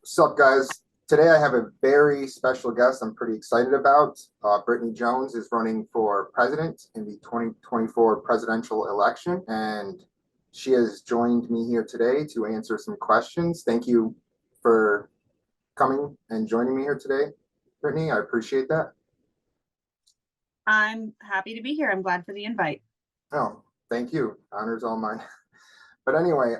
What's up, guys? Today I have a very special guest I'm pretty excited about. Brittany Jones is running for president in the 2024 presidential election, and she has joined me here today to answer some questions. Thank you for coming and joining me here today, Brittany. I appreciate that. I'm happy to be here. I'm glad for the invite. Oh, thank you. Honor's all mine. But anyway,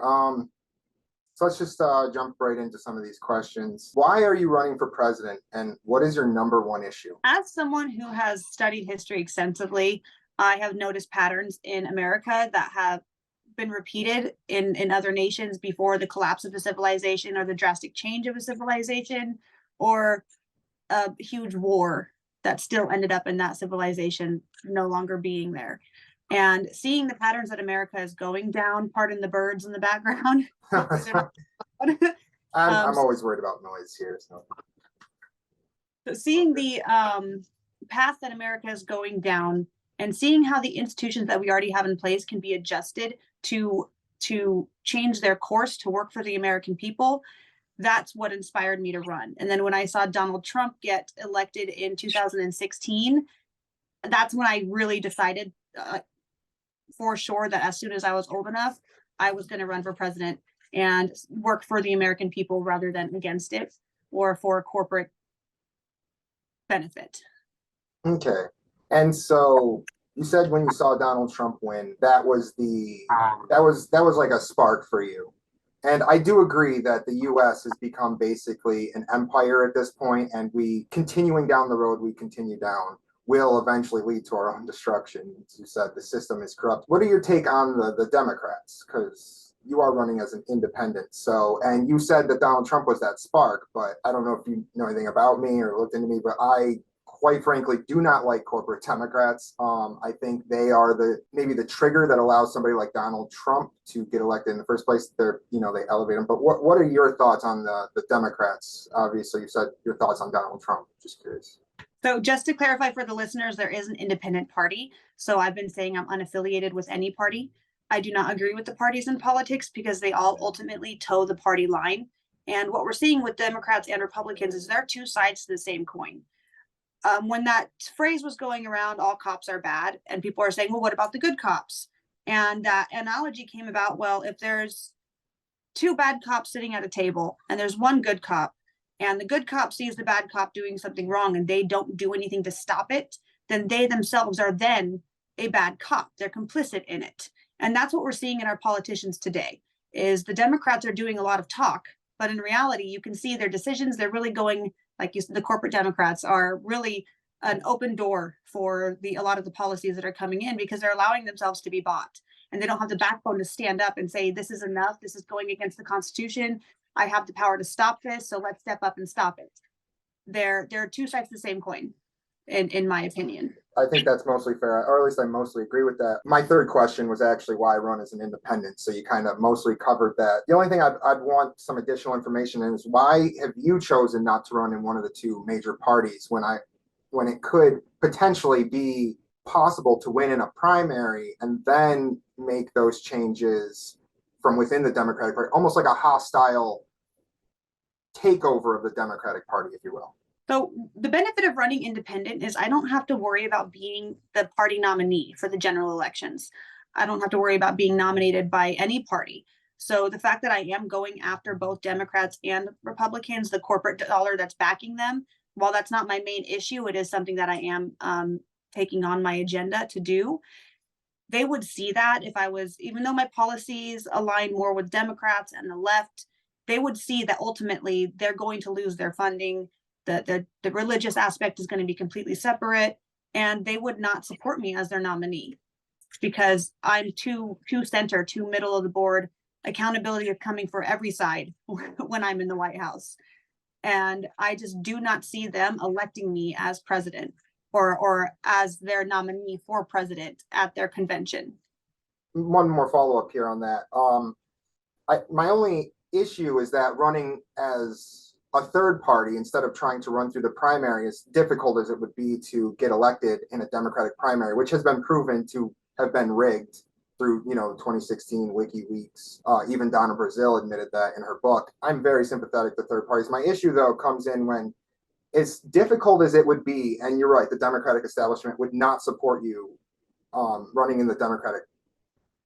so let's just jump right into some of these questions. Why are you running for president, and what is your number one issue? As someone who has studied history extensively, I have noticed patterns in America that have been repeated in other nations before the collapse of a civilization or the drastic change of a civilization or a huge war that still ended up in that civilization no longer being there. And seeing the patterns that America is going down, pardon the birds in the background. I'm always worried about noise here. So seeing the path that America is going down and seeing how the institutions that we already have in place can be adjusted to change their course to work for the American people, that's what inspired me to run. And then when I saw Donald Trump get elected in 2016, that's when I really decided for sure that as soon as I was old enough, I was going to run for president and work for the American people rather than against it or for corporate benefit. okay. And so you said when you saw Donald Trump win, that was like a spark for you. And I do agree that the US has become basically an empire at this point, and we continuing down the road we continue down will eventually lead to our own destruction. As you said, the system is corrupt. What are your take on the Democrats? Because you are running as an independent. So, and you said that Donald Trump was that spark, but I don't know if you know anything about me or looked into me, but I quite frankly do not like corporate Democrats. I think they are maybe the trigger that allows somebody like Donald Trump to get elected in the first place. They elevate him. But what are your thoughts on the Democrats? Obviously, you said your thoughts on Donald Trump. Just curious. So just to clarify for the listeners, there is an independent party. So I've been saying I'm unaffiliated with any party. I do not agree with the parties in politics because they all ultimately toe the party line. And what we're seeing with Democrats and Republicans is they're two sides to the same coin. When that phrase was going around, all cops are bad, and people are saying, well, what about the good cops? And that analogy came about, well, if there's two bad cops sitting at a table and there's one good cop, and the good cop sees the bad cop doing something wrong and they don't do anything to stop it, then they themselves are then a bad cop. They're complicit in it. And that's what we're seeing in our politicians today, is the Democrats are doing a lot of talk, but in reality, you can see their decisions, they're really going, like you said, the corporate Democrats are really an open door for a lot of the policies that are coming in because they're allowing themselves to be bought. And they don't have the backbone to stand up and say, this is enough, this is going against the Constitution. I have the power to stop this, so let's step up and stop it. There are two sides of the same coin, in my opinion. I think that's mostly fair, or at least I mostly agree with that. My third question was actually why I run as an independent, so you kind of mostly covered that. The only thing I'd want some additional information in is why have you chosen not to run in one of the two major parties when it could potentially be possible to win in a primary and then make those changes from within the Democratic Party, almost like a hostile takeover of the Democratic Party, if you will. So the benefit of running independent is I don't have to worry about being the party nominee for the general elections. I don't have to worry about being nominated by any party. So the fact that I am going after both Democrats and Republicans, the corporate dollar that's backing them, while that's not my main issue, it is something that I am taking on my agenda to do. They would see that if I was, even though my policies align more with Democrats and the left, they would see that ultimately they're going to lose their funding. The religious aspect is going to be completely separate, and they would not support me as their nominee because I'm too center, too middle of the board. Accountability is coming for every side when I'm in the White House. And I just do not see them electing me as president or as their nominee for president at their convention. One more follow-up here on that. My only issue is that running as a third party instead of trying to run through the primary, as difficult as it would be to get elected in a Democratic primary, which has been proven to have been rigged through, 2016 WikiLeaks. Even Donna Brazil admitted that in her book. I'm very sympathetic to third parties. My issue, though, comes in when, as difficult as it would be, and you're right, the Democratic establishment would not support you running in the Democratic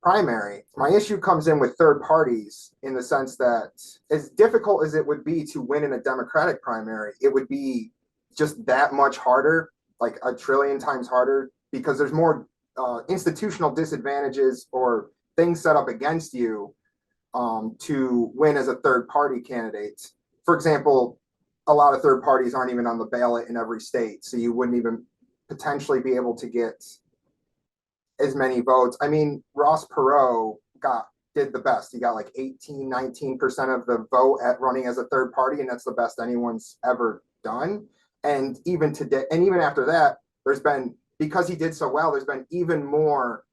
primary. My issue comes in with third parties in the sense that, as difficult as it would be to win in a Democratic primary, it would be just that much harder, like a trillion times harder, because there's more institutional disadvantages or things set up against you to win as a third party candidate. For example, a lot of third parties aren't even on the ballot in every state, so you wouldn't even potentially be able to get as many votes. I mean, Ross Perot did the best. He got like 18-19% of the vote at running as a third party, and that's the best anyone's ever done. And even today, and even after that, there's been, because he did so well, there's been even more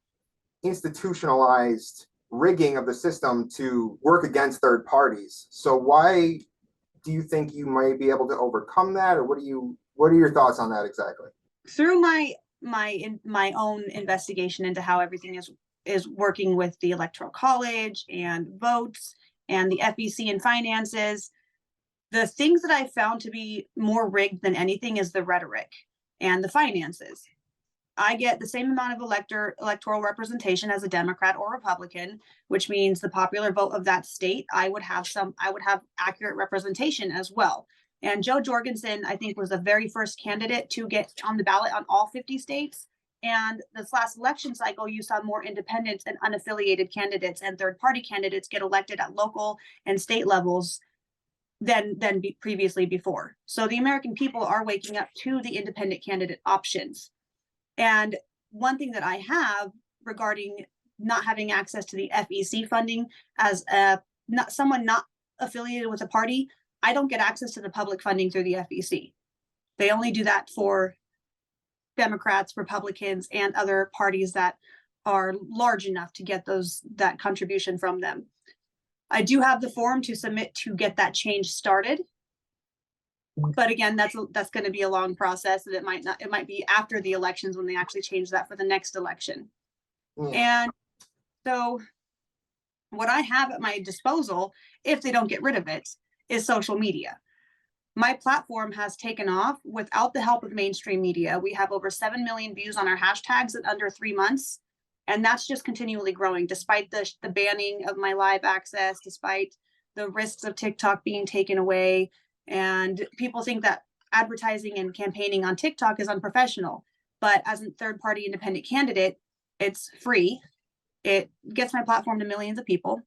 institutionalized rigging of the system to work against third parties. So why do you think you might be able to overcome that, or what are your thoughts on that exactly? Through my own investigation into how everything is working with the Electoral College and votes and the FEC and finances, the things that I found to be more rigged than anything is the rhetoric and the finances. I get the same amount of electoral representation as a Democrat or Republican, which means the popular vote of that state, I would have accurate representation as well. And Joe Jorgensen, I think, was the very first candidate to get on the ballot on all 50 states. And this last election cycle, you saw more independent and unaffiliated candidates and third-party candidates get elected at local and state levels than previously before. So the American people are waking up to the independent candidate options. And one thing that I have regarding not having access to the FEC funding as someone not affiliated with a party, I don't get access to the public funding through the FEC. They only do that for Democrats, Republicans, and other parties that are large enough to get that contribution from them. I do have the form to submit to get that change started. But again, that's going to be a long process, and it might be after the elections when they actually change that for the next election. And so what I have at my disposal, if they don't get rid of it, is social media. My platform has taken off without the help of mainstream media. We have over 7 million views on our hashtags in under 3 months. And that's just continually growing, despite the banning of my live access, despite the risks of TikTok being taken away. And people think that advertising and campaigning on TikTok is unprofessional. But as a third-party independent candidate, it's free. It gets my platform to millions of people.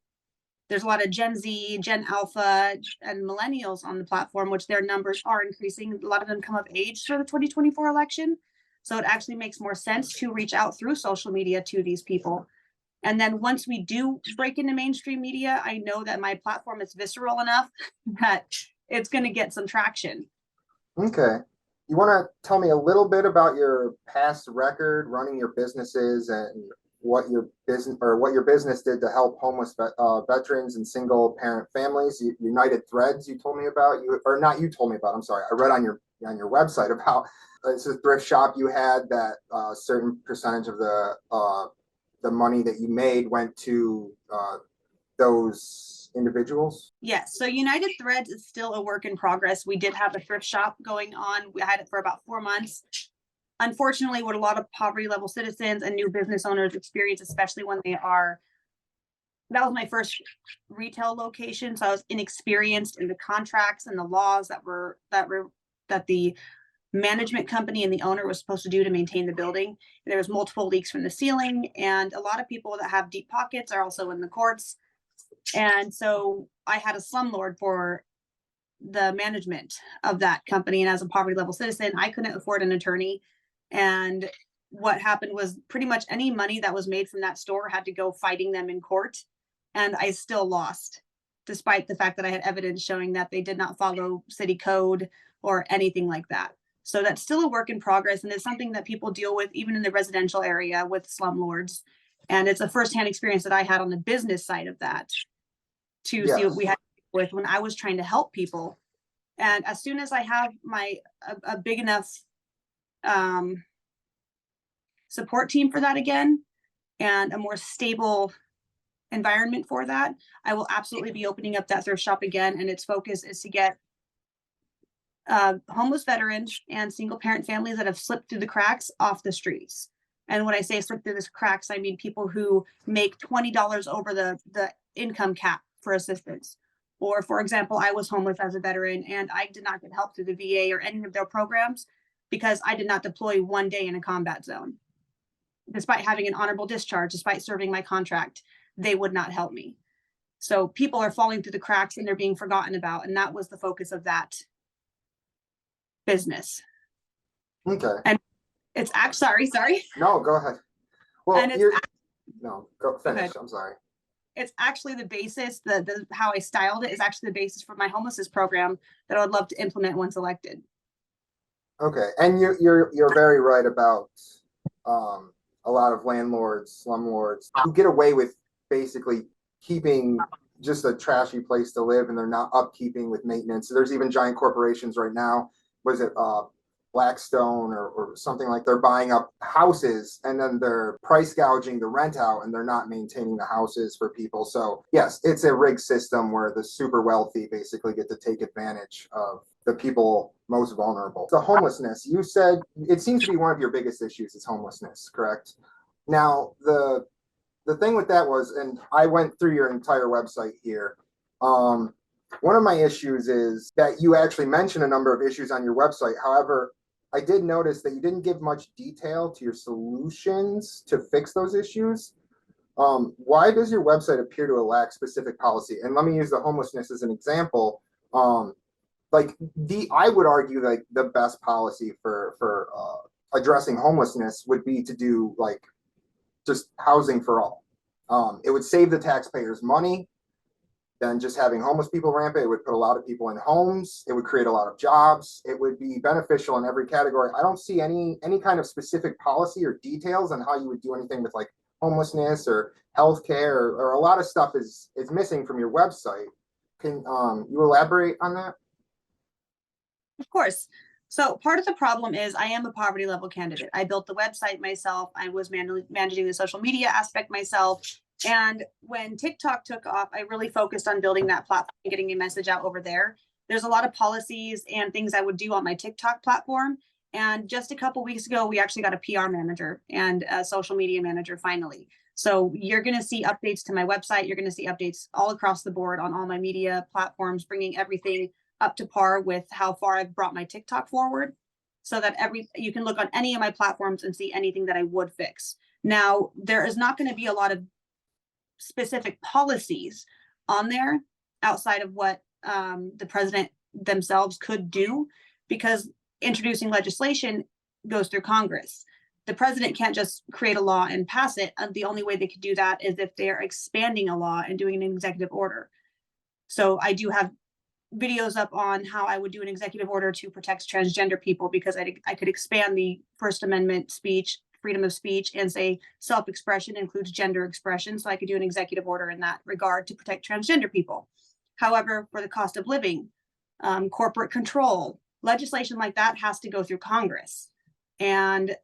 There's a lot of Gen Z, Gen Alpha, and millennials on the platform, which their numbers are increasing. A lot of them come of age for the 2024 election. So it actually makes more sense to reach out through social media to these people. And then once we do break into mainstream media, I know that my platform is visceral enough that it's going to get some traction. Okay. You want to tell me a little bit about your past record running your businesses and what your business did to help homeless veterans and single parent families? United Threads, you told me about, I'm sorry. I read on your website about it's a thrift shop you had that a certain percentage of the money that you made went to those individuals. Yes. So United Threads is still a work in progress. We did have a thrift shop going on. We had it for about 4 months. Unfortunately, what a lot of poverty level citizens and new business owners experience, especially when that was my first retail location. So I was inexperienced in the contracts and the laws that the management company and the owner was supposed to do to maintain the building. There was multiple leaks from the ceiling, and a lot of people that have deep pockets are also in the courts. And so I had a slumlord for the management of that company. And as a poverty level citizen, I couldn't afford an attorney. And what happened was pretty much any money that was made from that store had to go fighting them in court. And I still lost, despite the fact that I had evidence showing that they did not follow city code or anything like that. So that's still a work in progress. And it's something that people deal with even in the residential area with slumlords. And it's a firsthand experience that I had on the business side of that to see what we had with when I was trying to help people. And as soon as I have a big enough support team for that again, and a more stable environment for that, I will absolutely be opening up that thrift shop again. And its focus is to get homeless veterans and single parent families that have slipped through the cracks off the streets. And when I say slip through the cracks, I mean people who make $20 over the income cap for assistance. Or, for example, I was homeless as a veteran and I did not get help through the VA or any of their programs because I did not deploy one day in a combat zone. Despite having an honorable discharge, despite serving my contract, they would not help me. So people are falling through the cracks and they're being forgotten about. And that was the focus of that business. Okay. And it's actually, sorry. No, go ahead. Well, And it's no, go finish. Okay. I'm sorry. It's actually the basis, the how I styled it is actually the basis for my homelessness program that I would love to implement once elected. Okay, and you're very right about a lot of landlords, slumlords who get away with basically keeping just a trashy place to live, and they're not upkeeping with maintenance. So there's even giant corporations right now. Was it Blackstone or something like they're buying up houses and then they're price gouging the rent out and they're not maintaining the houses for people. So yes, it's a rigged system where the super wealthy basically get to take advantage of the people most vulnerable. The homelessness, you said it seems to be one of your biggest issues is homelessness, correct? Now, the thing with that was, and I went through your entire website here. One of my issues is that you actually mention a number of issues on your website. However, I did notice that you didn't give much detail to your solutions to fix those issues. Why does your website appear to lack specific policy? And let me use the homelessness as an example. I would argue like the best policy for addressing homelessness would be to do like just housing for all. It would save the taxpayers money than just having homeless people rampant. It would put a lot of people in homes. It would create a lot of jobs. It would be beneficial in every category. I don't see any kind of specific policy or details on how you would do anything with like homelessness or healthcare or a lot of stuff is missing from your website. Can you elaborate on that? Of course. So part of the problem is I am a poverty level candidate. I built the website myself. I was managing the social media aspect myself. And when TikTok took off, I really focused on building that platform and getting a message out over there. There's a lot of policies and things I would do on my TikTok platform. And just a couple weeks ago, we actually got a PR manager and a social media manager finally. So you're going to see updates to my website. You're going to see updates all across the board on all my media platforms, bringing everything up to par with how far I've brought my TikTok forward so that you can look on any of my platforms and see anything that I would fix. Now, there is not going to be a lot of specific policies on there outside of what the president themselves could do, because introducing legislation goes through Congress. The president can't just create a law and pass it. The only way they could do that is if they're expanding a law and doing an executive order. So I do have videos up on how I would do an executive order to protect transgender people, because I could expand the First Amendment speech, freedom of speech, and say self-expression includes gender expression. So I could do an executive order in that regard to protect transgender people. However, for the cost of living, corporate control, legislation like that has to go through Congress. And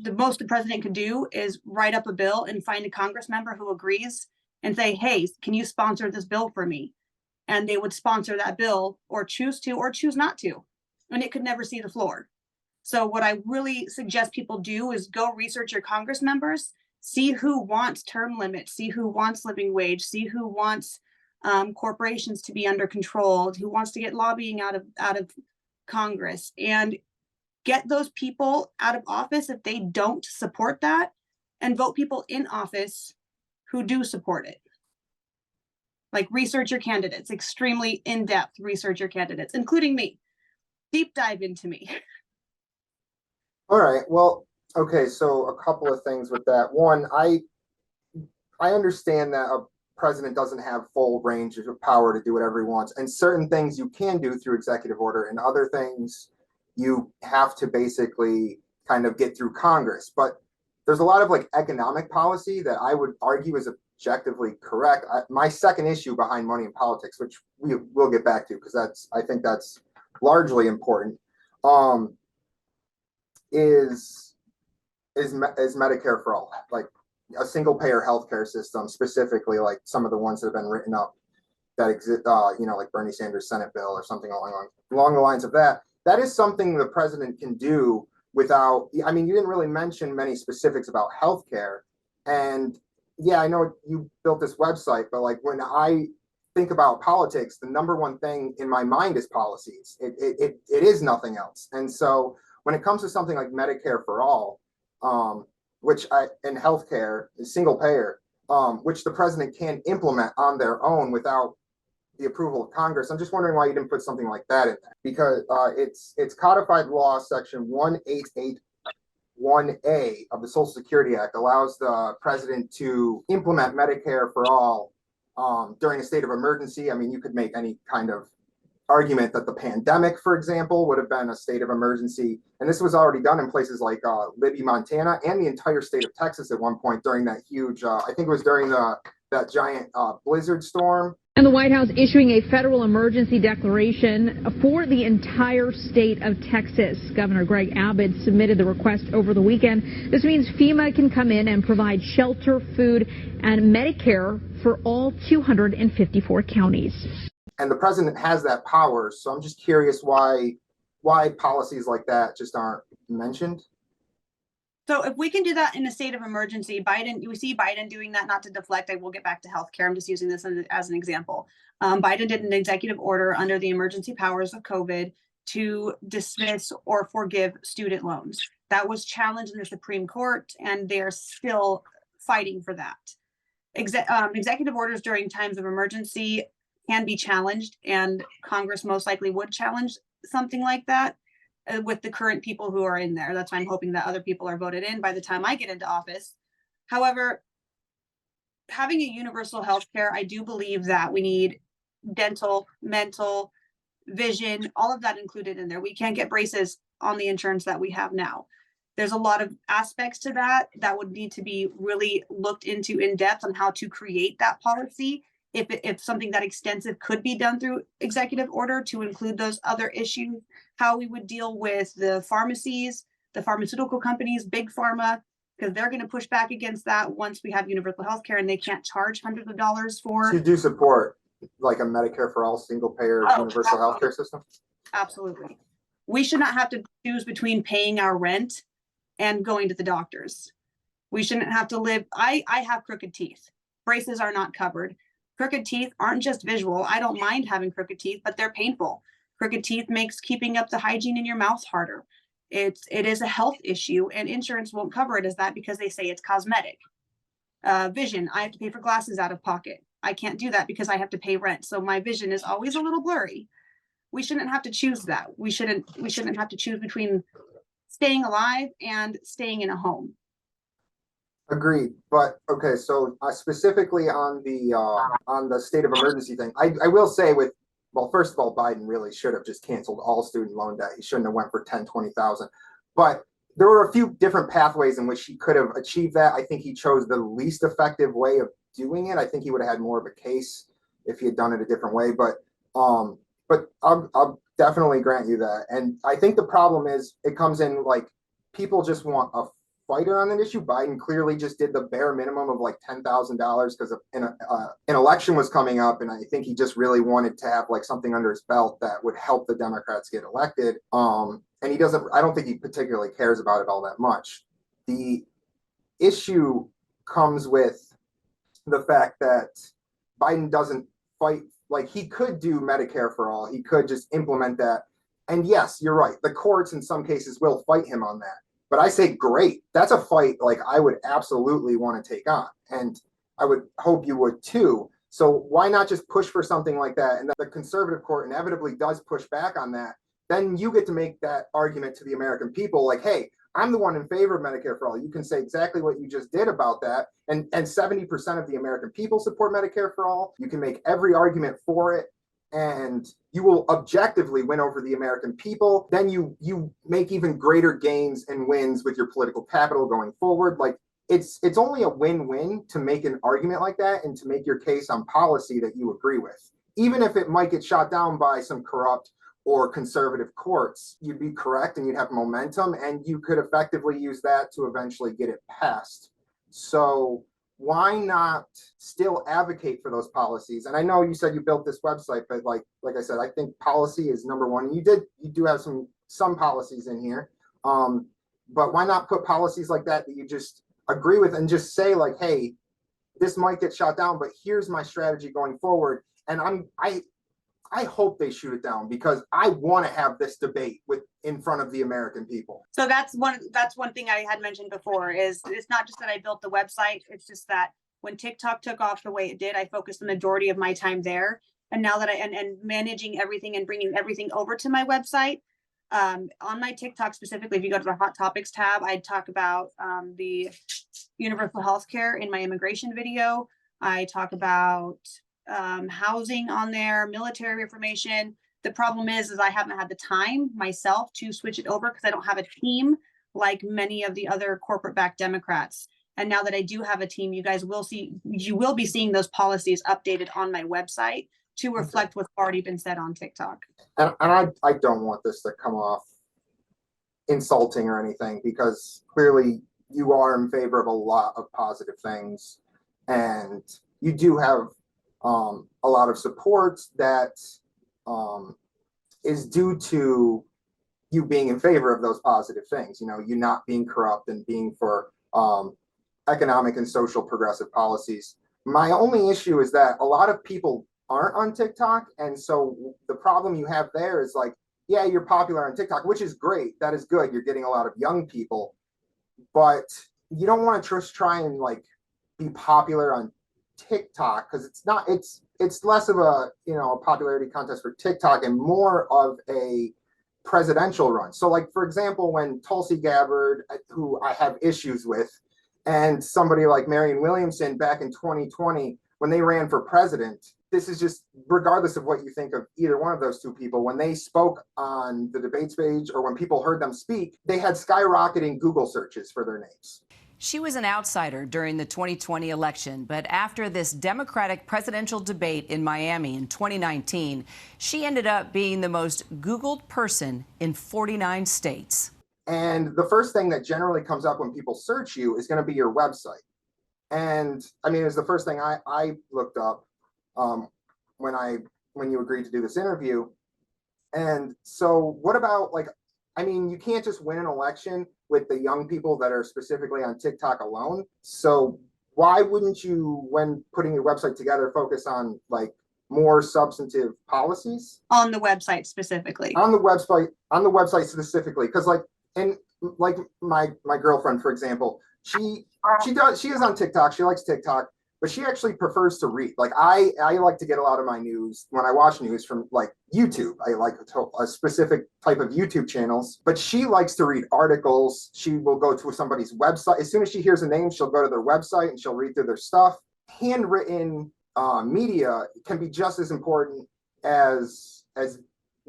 the most the president could do is write up a bill and find a Congress member who agrees and say, hey, can you sponsor this bill for me? And they would sponsor that bill or choose to or choose not to. And it could never see the floor. So what I really suggest people do is go research your Congress members, see who wants term limits, see who wants living wage, see who wants corporations to be under control, who wants to get lobbying out of Congress, and get those people out of office if they don't support that, and vote people in office who do support it. Like research your candidates, extremely in-depth research your candidates, including me. Deep dive into me. All right. Well, okay. So a couple of things with that. One, I understand that a president doesn't have full range of power to do whatever he wants, and certain things you can do through executive order, and other things you have to basically kind of get through Congress. But there's a lot of like economic policy that I would argue is objectively correct. My second issue behind money in politics, which we will get back to because I think that's largely important, is Medicare for all. Like a single payer healthcare system, specifically like some of the ones that have been written up that exist, like Bernie Sanders' Senate bill or something along the lines of that. That is something the president can do without. I mean, you didn't really mention many specifics about healthcare, and yeah, I know you built this website, but like when I think about politics, the number one thing in my mind is policies. It is nothing else. And so when it comes to something like Medicare for all, which in healthcare is single payer, which the president can implement on their own without the approval of Congress. I'm just wondering why you didn't put something like that in there, because it's codified law section 1881A of the Social Security Act allows the president to implement Medicare for all during a state of emergency. I mean, you could make any kind of argument that the pandemic, for example, would have been a state of emergency. And this was already done in places like Libby, Montana, and the entire state of Texas at one point during that huge, I think it was during that giant blizzard storm. And the White House issuing a federal emergency declaration for the entire state of Texas. Governor Greg Abbott submitted the request over the weekend. This means FEMA can come in and provide shelter, food, and Medicare for all 254 counties. And the president has that power, so I'm just curious why policies like that just aren't mentioned. So if we can do that in a state of emergency, we see Biden doing that, not to deflect, I will get back to healthcare. I'm just using this as an example. Biden did an executive order under the emergency powers of COVID to dismiss or forgive student loans. That was challenged in the Supreme Court, and they're still fighting for that. Executive orders during times of emergency can be challenged, and Congress most likely would challenge something like that. With the current people who are in there. That's why I'm hoping that other people are voted in by the time I get into office. However, having a universal health care, I do believe that we need dental, mental, vision, all of that included in there. We can't get braces on the insurance that we have now. There's a lot of aspects to that would need to be really looked into in depth on how to create that policy. If something that extensive could be done through executive order to include those other issues, how we would deal with the pharmacies, the pharmaceutical companies, big pharma, because they're going to push back against that once we have universal health care and they can't charge hundreds of dollars for. So you do support like a Medicare for all single payer universal health care system? Absolutely. We should not have to choose between paying our rent and going to the doctors. We shouldn't have to live. I have crooked teeth. Braces are not covered. Crooked teeth aren't just visual. I don't mind having crooked teeth, but they're painful. Crooked teeth makes keeping up the hygiene in your mouth harder. It is a health issue, and insurance won't cover it as that because they say it's cosmetic. Vision, I have to pay for glasses out of pocket. I can't do that because I have to pay rent. So my vision is always a little blurry. We shouldn't have to choose that. We shouldn't have to choose between staying alive and staying in a home. Agreed, but okay. So specifically on the state of emergency thing, I will say first of all, Biden really should have just canceled all student loan debt. He shouldn't have went for 10, 20,000. But there were a few different pathways in which he could have achieved that. I think he chose the least effective way of doing it. I think he would have had more of a case if he had done it a different way. But I'll definitely grant you that. And I think the problem is it comes in like people just want a fighter on that issue. Biden clearly just did the bare minimum of like $10,000 because an election was coming up, and I think he just really wanted to have like something under his belt that would help the Democrats get elected. And he doesn't. I don't think he particularly cares about it all that much. The issue comes with the fact that Biden doesn't fight. Like he could do Medicare for all. He could just implement that. And yes, you're right. The courts in some cases will fight him on that. But I say, great. That's a fight like I would absolutely want to take on. And I would hope you would too. So why not just push for something like that? And the conservative court inevitably does push back on that. Then you get to make that argument to the American people like, hey, I'm the one in favor of Medicare for all. You can say exactly what you just did about that. And 70% of the American people support Medicare for all. You can make every argument for it, and you will objectively win over the American people. Then you make even greater gains and wins with your political capital going forward. Like it's only a win-win to make an argument like that and to make your case on policy that you agree with. Even if it might get shot down by some corrupt or conservative courts, you'd be correct and you'd have momentum, and you could effectively use that to eventually get it passed. So why not still advocate for those policies? And I know you said you built this website, but like I said, I think policy is number one. You do have some policies in here. But why not put policies like that you just agree with and just say like, hey, this might get shot down, but here's my strategy going forward. And I hope they shoot it down because I want to have this debate in front of the American people. So that's one thing I had mentioned before is it's not just that I built the website. It's just that when TikTok took off the way it did, I focused the majority of my time there. And now that and managing everything and bringing everything over to my website, on my TikTok specifically, if you go to the Hot Topics tab, I talk about the universal health care in my immigration video. I talk about housing on there, military information. The problem is I haven't had the time myself to switch it over because I don't have a team like many of the other corporate backed Democrats. And now that I do have a team, you will be seeing those policies updated on my website to reflect what's already been said on TikTok. And I don't want this to come off insulting or anything because clearly you are in favor of a lot of positive things and you do have a lot of support that is due to you being in favor of those positive things, you not being corrupt and being for economic and social progressive policies. My only issue is that a lot of people aren't on TikTok. And so the problem you have there is like, yeah, you're popular on TikTok, which is great. That is good. You're getting a lot of young people, but you don't want to just try and like be popular on TikTok because it's less of a popularity contest for TikTok and more of a presidential run. So like, for example, when Tulsi Gabbard, who I have issues with, and somebody like Marianne Williamson back in 2020, when they ran for president, this is just regardless of what you think of either one of those two people, when they spoke on the debate stage or when people heard them speak, they had skyrocketing Google searches for their names. She was an outsider during the 2020 election, but after this Democratic presidential debate in Miami in 2019, she ended up being the most Googled person in 49 states. And the first thing that generally comes up when people search you is going to be your website. And I mean, it was the first thing I looked up when you agreed to do this interview. And so what about you can't just win an election with the young people that are specifically on TikTok alone. So why wouldn't you, when putting your website together, focus on like more substantive policies? On the website specifically. On the website specifically, because my girlfriend, for example, she is on TikTok. She likes TikTok, but she actually prefers to read. Like I like to get a lot of my news when I watch news from like YouTube. I like a specific type of YouTube channels, but she likes to read articles. She will go to somebody's website. As soon as she hears a name, she'll go to their website and she'll read through their stuff. Handwritten media can be just as important as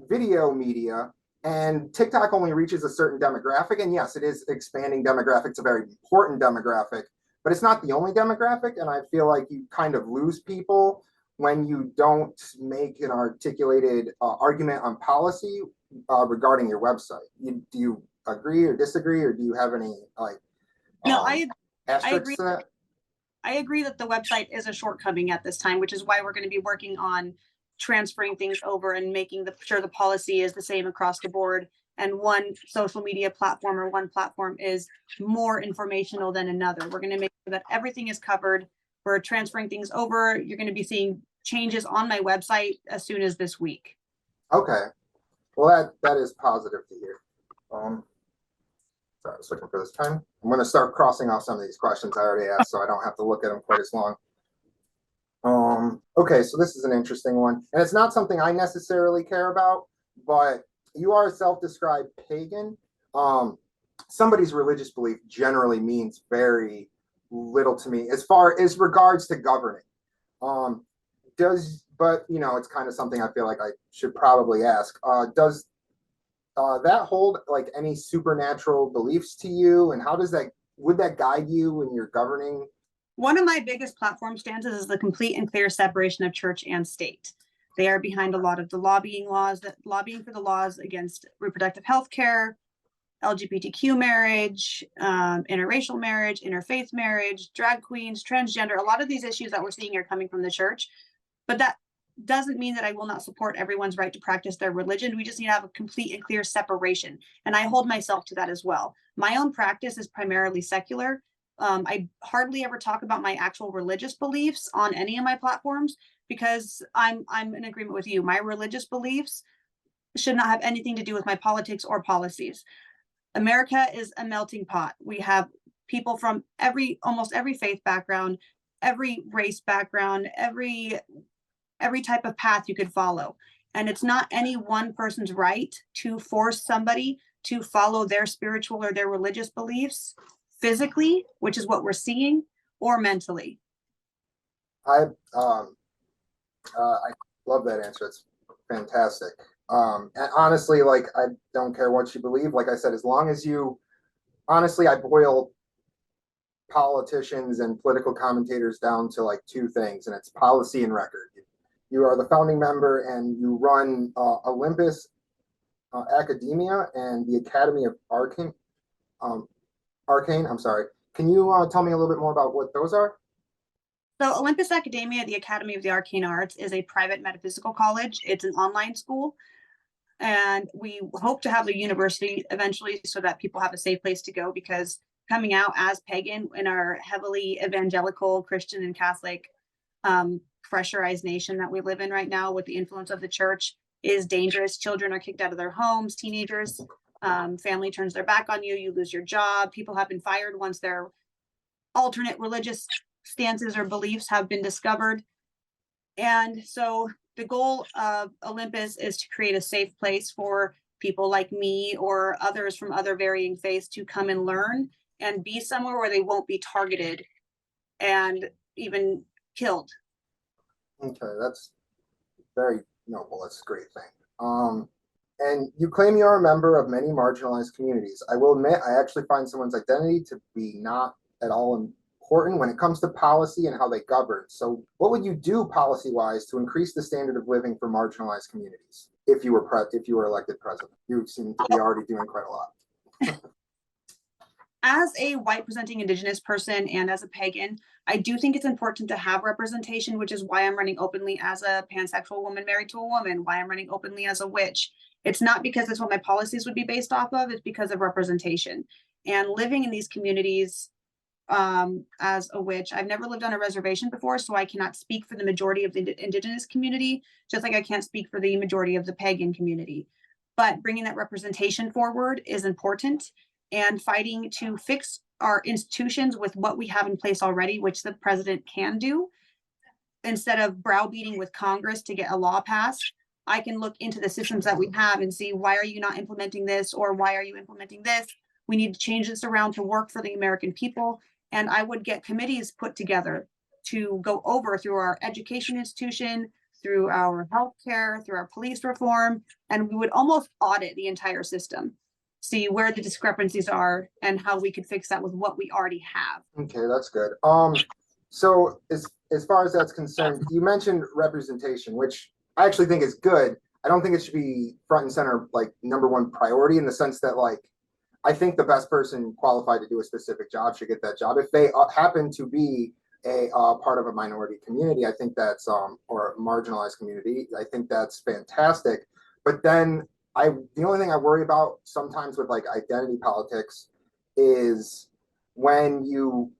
video media. And TikTok only reaches a certain demographic. And yes, it is expanding demographic. It's a very important demographic, but it's not the only demographic. And I feel like you kind of lose people when you don't make an articulated argument on policy regarding your website. Do you agree or disagree, or do you have any No, I agree. To that? I agree that the website is a shortcoming at this time, which is why we're going to be working on transferring things over and making sure the policy is the same across the board. And one social media platform or one platform is more informational than another. We're going to make sure that everything is covered. We're transferring things over. You're going to be seeing changes on my website as soon as this week. Okay. Well, that is positive to hear. Sorry, I was looking for this time. I'm going to start crossing off some of these questions I already asked so I don't have to look at them quite as long. Okay, so this is an interesting one. And it's not something I necessarily care about, but you are a self-described pagan. Somebody's religious belief generally means very little to me as far as regards to governing. But it's kind of something I feel like I should probably ask. Does that hold like any supernatural beliefs to you, and would that guide you when you're governing? One of my biggest platform stances is the complete and clear separation of church and state. They are behind a lot of the lobbying for the laws against reproductive health care, LGBTQ marriage, interracial marriage, interfaith marriage, drag queens, transgender. A lot of these issues that we're seeing are coming from the church, but that doesn't mean that I will not support everyone's right to practice their religion. We just need to have a complete and clear separation. And I hold myself to that as well. My own practice is primarily secular. I hardly ever talk about my actual religious beliefs on any of my platforms because I'm in agreement with you. My religious beliefs should not have anything to do with my politics or policies. America is a melting pot. We have people from almost every faith background, every race background, every type of path you could follow. And it's not any one person's right to force somebody to follow their spiritual or their religious beliefs physically, which is what we're seeing, or mentally. I love that answer. It's fantastic. And honestly, like, I don't care what you believe. Like I said, as long as honestly, I boil politicians and political commentators down to like two things, and it's policy and record. You are the founding member and you run Olympus Academia and the Academy of Arcane. I'm sorry. Can you tell me a little bit more about what those are? So Olympus Academia, the Academy of the Arcane Arts, is a private metaphysical college. It's an online school. And we hope to have a university eventually so that people have a safe place to go, because coming out as pagan in our heavily evangelical Christian and Catholic pressurized nation that we live in right now with the influence of the church is dangerous. Children are kicked out of their homes, teenagers, family turns their back on you, you lose your job. People have been fired once their alternate religious stances or beliefs have been discovered. And so the goal of Olympus is to create a safe place for people like me or others from other varying faiths to come and learn and be somewhere where they won't be targeted and even killed. Okay, that's very noble. That's a great thing. And you claim you are a member of many marginalized communities. I will admit, I actually find someone's identity to be not at all important when it comes to policy and how they govern. So what would you do policy-wise to increase the standard of living for marginalized communities if you were elected president? You seem to be already doing quite a lot. As a white presenting Indigenous person and as a pagan, I do think it's important to have representation, which is why I'm running openly as a pansexual woman married to a woman, why I'm running openly as a witch. It's not because it's what my policies would be based off of, it's because of representation. And living in these communities as a witch, I've never lived on a reservation before, so I cannot speak for the majority of the Indigenous community, just like I can't speak for the majority of the pagan community. But bringing that representation forward is important, and fighting to fix our institutions with what we have in place already, which the president can do, instead of browbeating with Congress to get a law passed. I can look into the systems that we have and see, why are you not implementing this, or why are you implementing this? We need to change this around to work for the American people. And I would get committees put together to go over through our education institution, through our healthcare, through our police reform, and we would almost audit the entire system, see where the discrepancies are and how we could fix that with what we already have. Okay, that's good. So as far as that's concerned, you mentioned representation, which I actually think is good. I don't think it should be front and center, like number one priority, in the sense that, like, I think the best person qualified to do a specific job should get that job. If they happen to be a part of a minority community, I think that's or a marginalized community, I think that's fantastic. But then the only thing I worry about sometimes with like identity politics is when you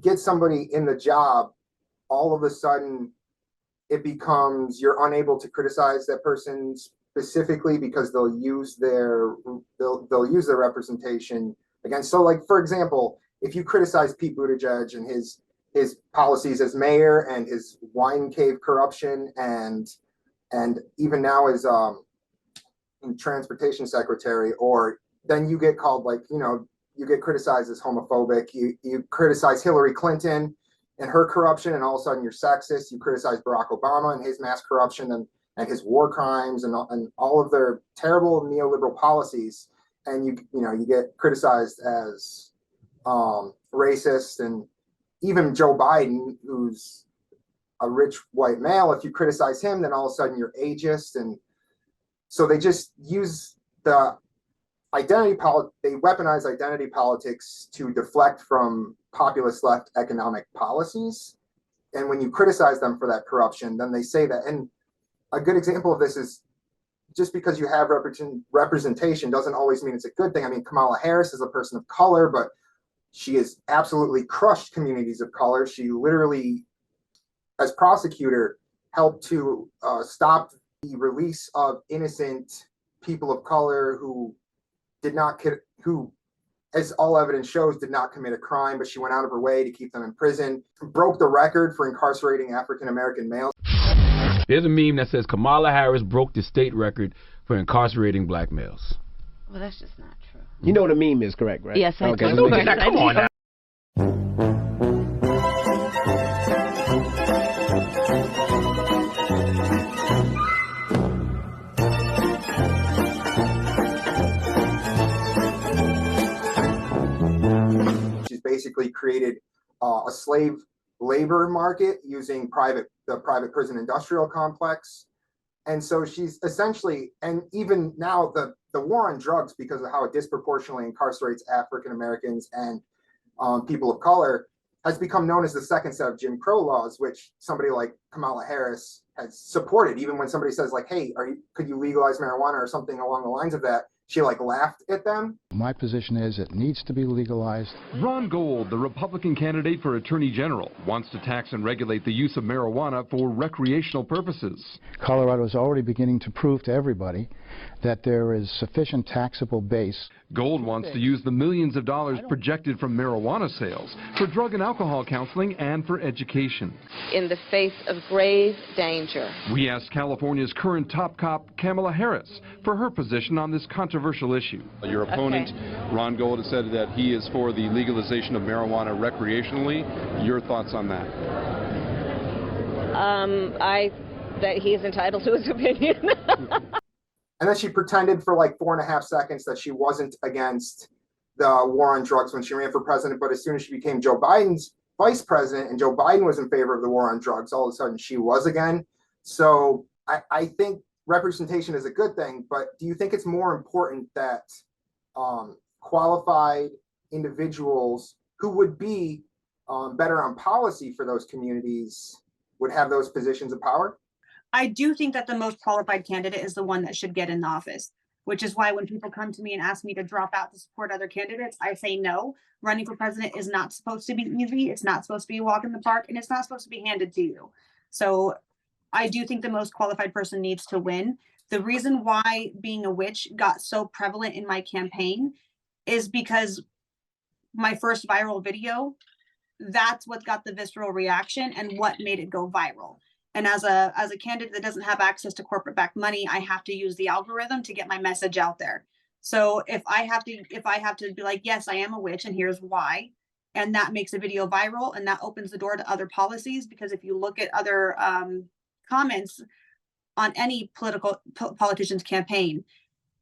get somebody in the job, all of a sudden it becomes you're unable to criticize that person specifically because they'll use their representation against. So, like, for example, if you criticize Pete Buttigieg and his policies as mayor and his wine cave corruption and even now as transportation secretary, or then you get called, like, you get criticized as homophobic. You criticize Hillary Clinton and her corruption, and all of a sudden you're sexist. You criticize Barack Obama and his mass corruption and his war crimes and all of their terrible neoliberal policies, and you get criticized as racist. And even Joe Biden, who's a rich white male, if you criticize him, then all of a sudden you're ageist. And so they just use the they weaponize identity politics to deflect from populist left economic policies. And when you criticize them for that corruption, then they say that. And a good example of this is just because you have representation doesn't always mean it's a good thing. I mean, Kamala Harris is a person of color, but she has absolutely crushed communities of color. She literally, as prosecutor, helped to stop the release of innocent people of color who, as all evidence shows, did not commit a crime, but she went out of her way to keep them in prison, broke the record for incarcerating African-American males. There's a meme that says Kamala Harris broke the state record for incarcerating black males. Well, that's just not true. You know what a meme is, correct, right? Yes, I okay, do. Come on now. She's basically created a slave labor market using the private prison industrial complex. And so she's essentially, and even now the war on drugs, because of how it disproportionately incarcerates African Americans and people of color, has become known as the second set of Jim Crow laws, which somebody like Kamala Harris has supported. Even when somebody says like, hey, could you legalize marijuana or something along the lines of that, she like laughed at them. My position is it needs to be legalized. Ron Gold, the Republican candidate for Attorney General, wants to tax and regulate the use of marijuana for recreational purposes. Colorado is already beginning to prove to everybody that there is sufficient taxable base. Gold wants to use the millions of dollars projected from marijuana sales for drug and alcohol counseling and for education. In the face of grave danger. We asked California's current top cop, Kamala Harris, for her position on this controversial issue. Your opponent, Ron Gold, has said that he is for the legalization of marijuana recreationally. Your thoughts on that? That he is entitled to his opinion. And then she pretended for like 4.5 seconds that she wasn't against the war on drugs when she ran for president. But as soon as she became Joe Biden's vice president and Joe Biden was in favor of the war on drugs, all of a sudden she was again. So I think representation is a good thing, but do you think it's more important that qualified individuals who would be better on policy for those communities would have those positions of power? I do think that the most qualified candidate is the one that should get in the office, which is why when people come to me and ask me to drop out to support other candidates, I say no. Running for president is not supposed to be easy. It's not supposed to be a walk in the park, and it's not supposed to be handed to you. So I do think the most qualified person needs to win. The reason why being a witch got so prevalent in my campaign is because my first viral video, that's what got the visceral reaction and what made it go viral. And as a candidate that doesn't have access to corporate backed money, I have to use the algorithm to get my message out there. So if I have to be like, yes, I am a witch and here's why, and that makes a video viral and that opens the door to other policies, because if you look at other comments on any politician's campaign,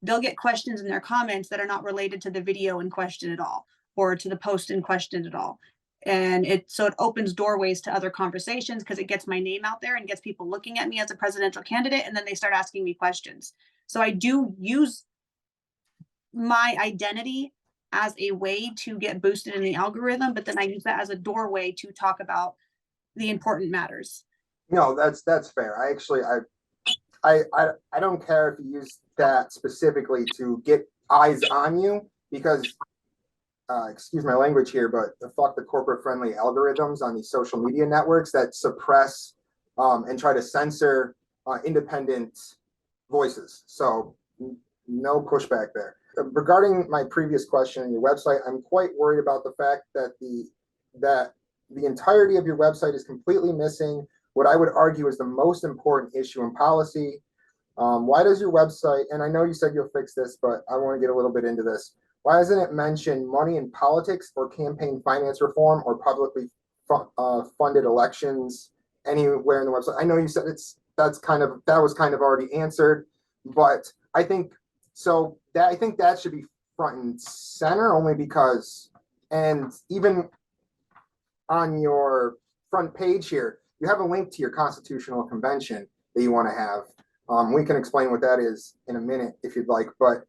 they'll get questions in their comments that are not related to the video in question at all, or to the post in question at all. And it opens doorways to other conversations because it gets my name out there and gets people looking at me as a presidential candidate, and then they start asking me questions. So I do use my identity as a way to get boosted in the algorithm, but then I use that as a doorway to talk about the important matters. No, that's fair. I don't care if you use that specifically to get eyes on you, because excuse my language here, but fuck the corporate friendly algorithms on these social media networks that suppress and try to censor independent voices. So no pushback there. Regarding my previous question on your website, I'm quite worried about the fact that the entirety of your website is completely missing what I would argue is the most important issue in policy. Why does your website, and I know you said you'll fix this, but I want to get a little bit into this. Why doesn't it mention money in politics or campaign finance reform or publicly funded elections anywhere in the website? I know you said that was kind of already answered, but I think so that I think that should be front and center, only because, and even on your front page here, you have a link to your constitutional convention that you want to have. We can explain what that is in a minute if you'd like, but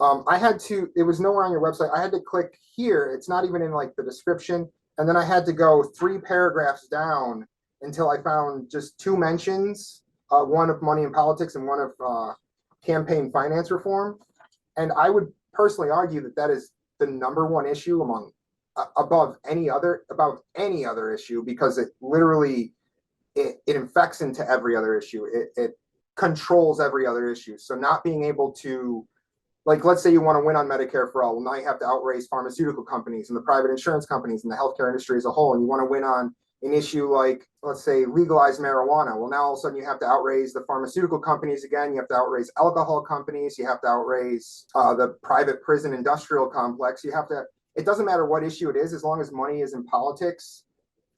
I had to, it was nowhere on your website. I had to click here. It's not even in like the description. And then I had to go 3 paragraphs down until I found just 2 mentions, one of money and politics and one of campaign finance reform. And I would personally argue that that is the #1 issue among above any other issue, because it literally it infects into every other issue. It controls every other issue. So not being able to, like, let's say you want to win on Medicare for all. Well, now you have to outraise pharmaceutical companies and the private insurance companies and the healthcare industry as a whole. And you want to win on an issue like, let's say, legalize marijuana. Well, now all of a sudden you have to outraise the pharmaceutical companies again. You have to outraise alcohol companies. You have to outraise the private prison industrial complex. You have to, it doesn't matter what issue it is, as long as money is in politics,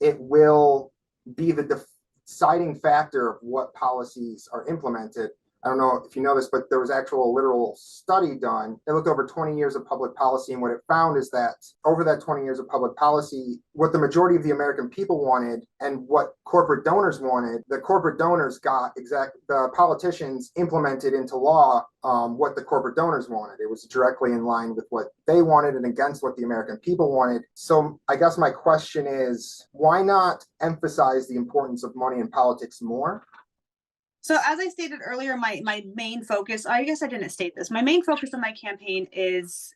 it will be the deciding factor of what policies are implemented. I don't know if you know this, but there was actual literal study done. It looked over 20 years of public policy, and what it found is that over that 20 years of public policy, what the majority of the American people wanted and what corporate donors wanted, the corporate donors got the politicians implemented into law what the corporate donors wanted. It was directly in line with what they wanted and against what the American people wanted. So I guess my question is, why not emphasize the importance of money in politics more? So as I stated earlier, my main focus, I guess I didn't state this, my main focus of my campaign is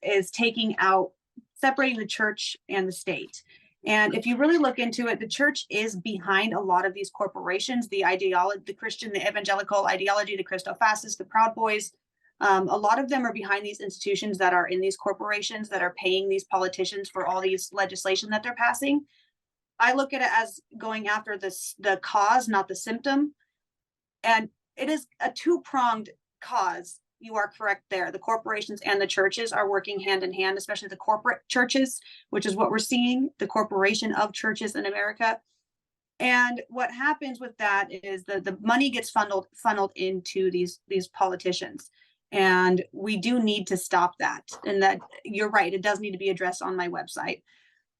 separating the church and the state. And if you really look into it, the church is behind a lot of these corporations, the ideology, the Christian, the evangelical ideology, the Christo-fascist, the Proud Boys. A lot of them are behind these institutions that are in these corporations that are paying these politicians for all these legislation that they're passing. I look at it as going after the cause, not the symptom. And it is a 2-pronged cause. You are correct there. The corporations and the churches are working hand in hand, especially the corporate churches, which is what we're seeing, the corporation of churches in America. And what happens with that is the money gets funneled into these politicians. And we do need to stop that. And that, you're right, it does need to be addressed on my website.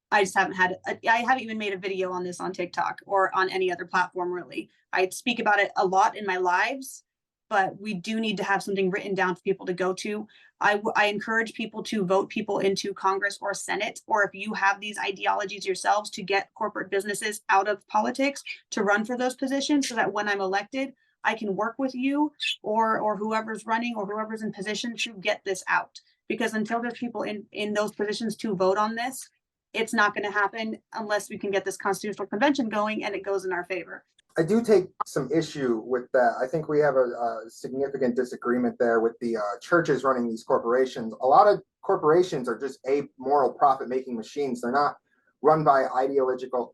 I just haven't I haven't even made a video on this on TikTok or on any other platform, really. I speak about it a lot in my lives, but we do need to have something written down for people to go to. I encourage people to vote people into Congress or Senate, or if you have these ideologies yourselves, to get corporate businesses out of politics to run for those positions, so that when I'm elected, I can work with you or whoever's running or whoever's in position to get this out. Because until there's people in those positions to vote on this, it's not going to happen unless we can get this constitutional convention going and it goes in our favor. I do take some issue with that. I think we have a significant disagreement there with the churches running these corporations. A lot of corporations are just amoral profit-making machines. They're not run by ideological,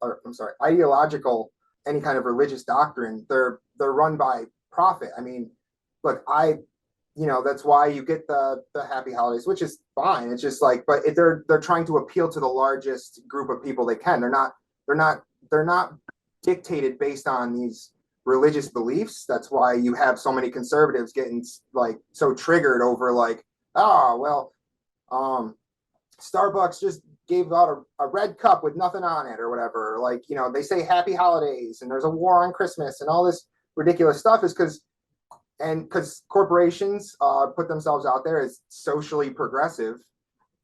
any kind of religious doctrine. They're run by profit. I mean, look, that's why you get the happy holidays, which is fine. It's just like, but they're trying to appeal to the largest group of people they can. They're not dictated based on these religious beliefs. That's why you have so many conservatives getting like so triggered over like, Starbucks just gave out a red cup with nothing on it or whatever. Like, they say happy holidays and there's a war on Christmas and all this ridiculous stuff is because corporations put themselves out there as socially progressive,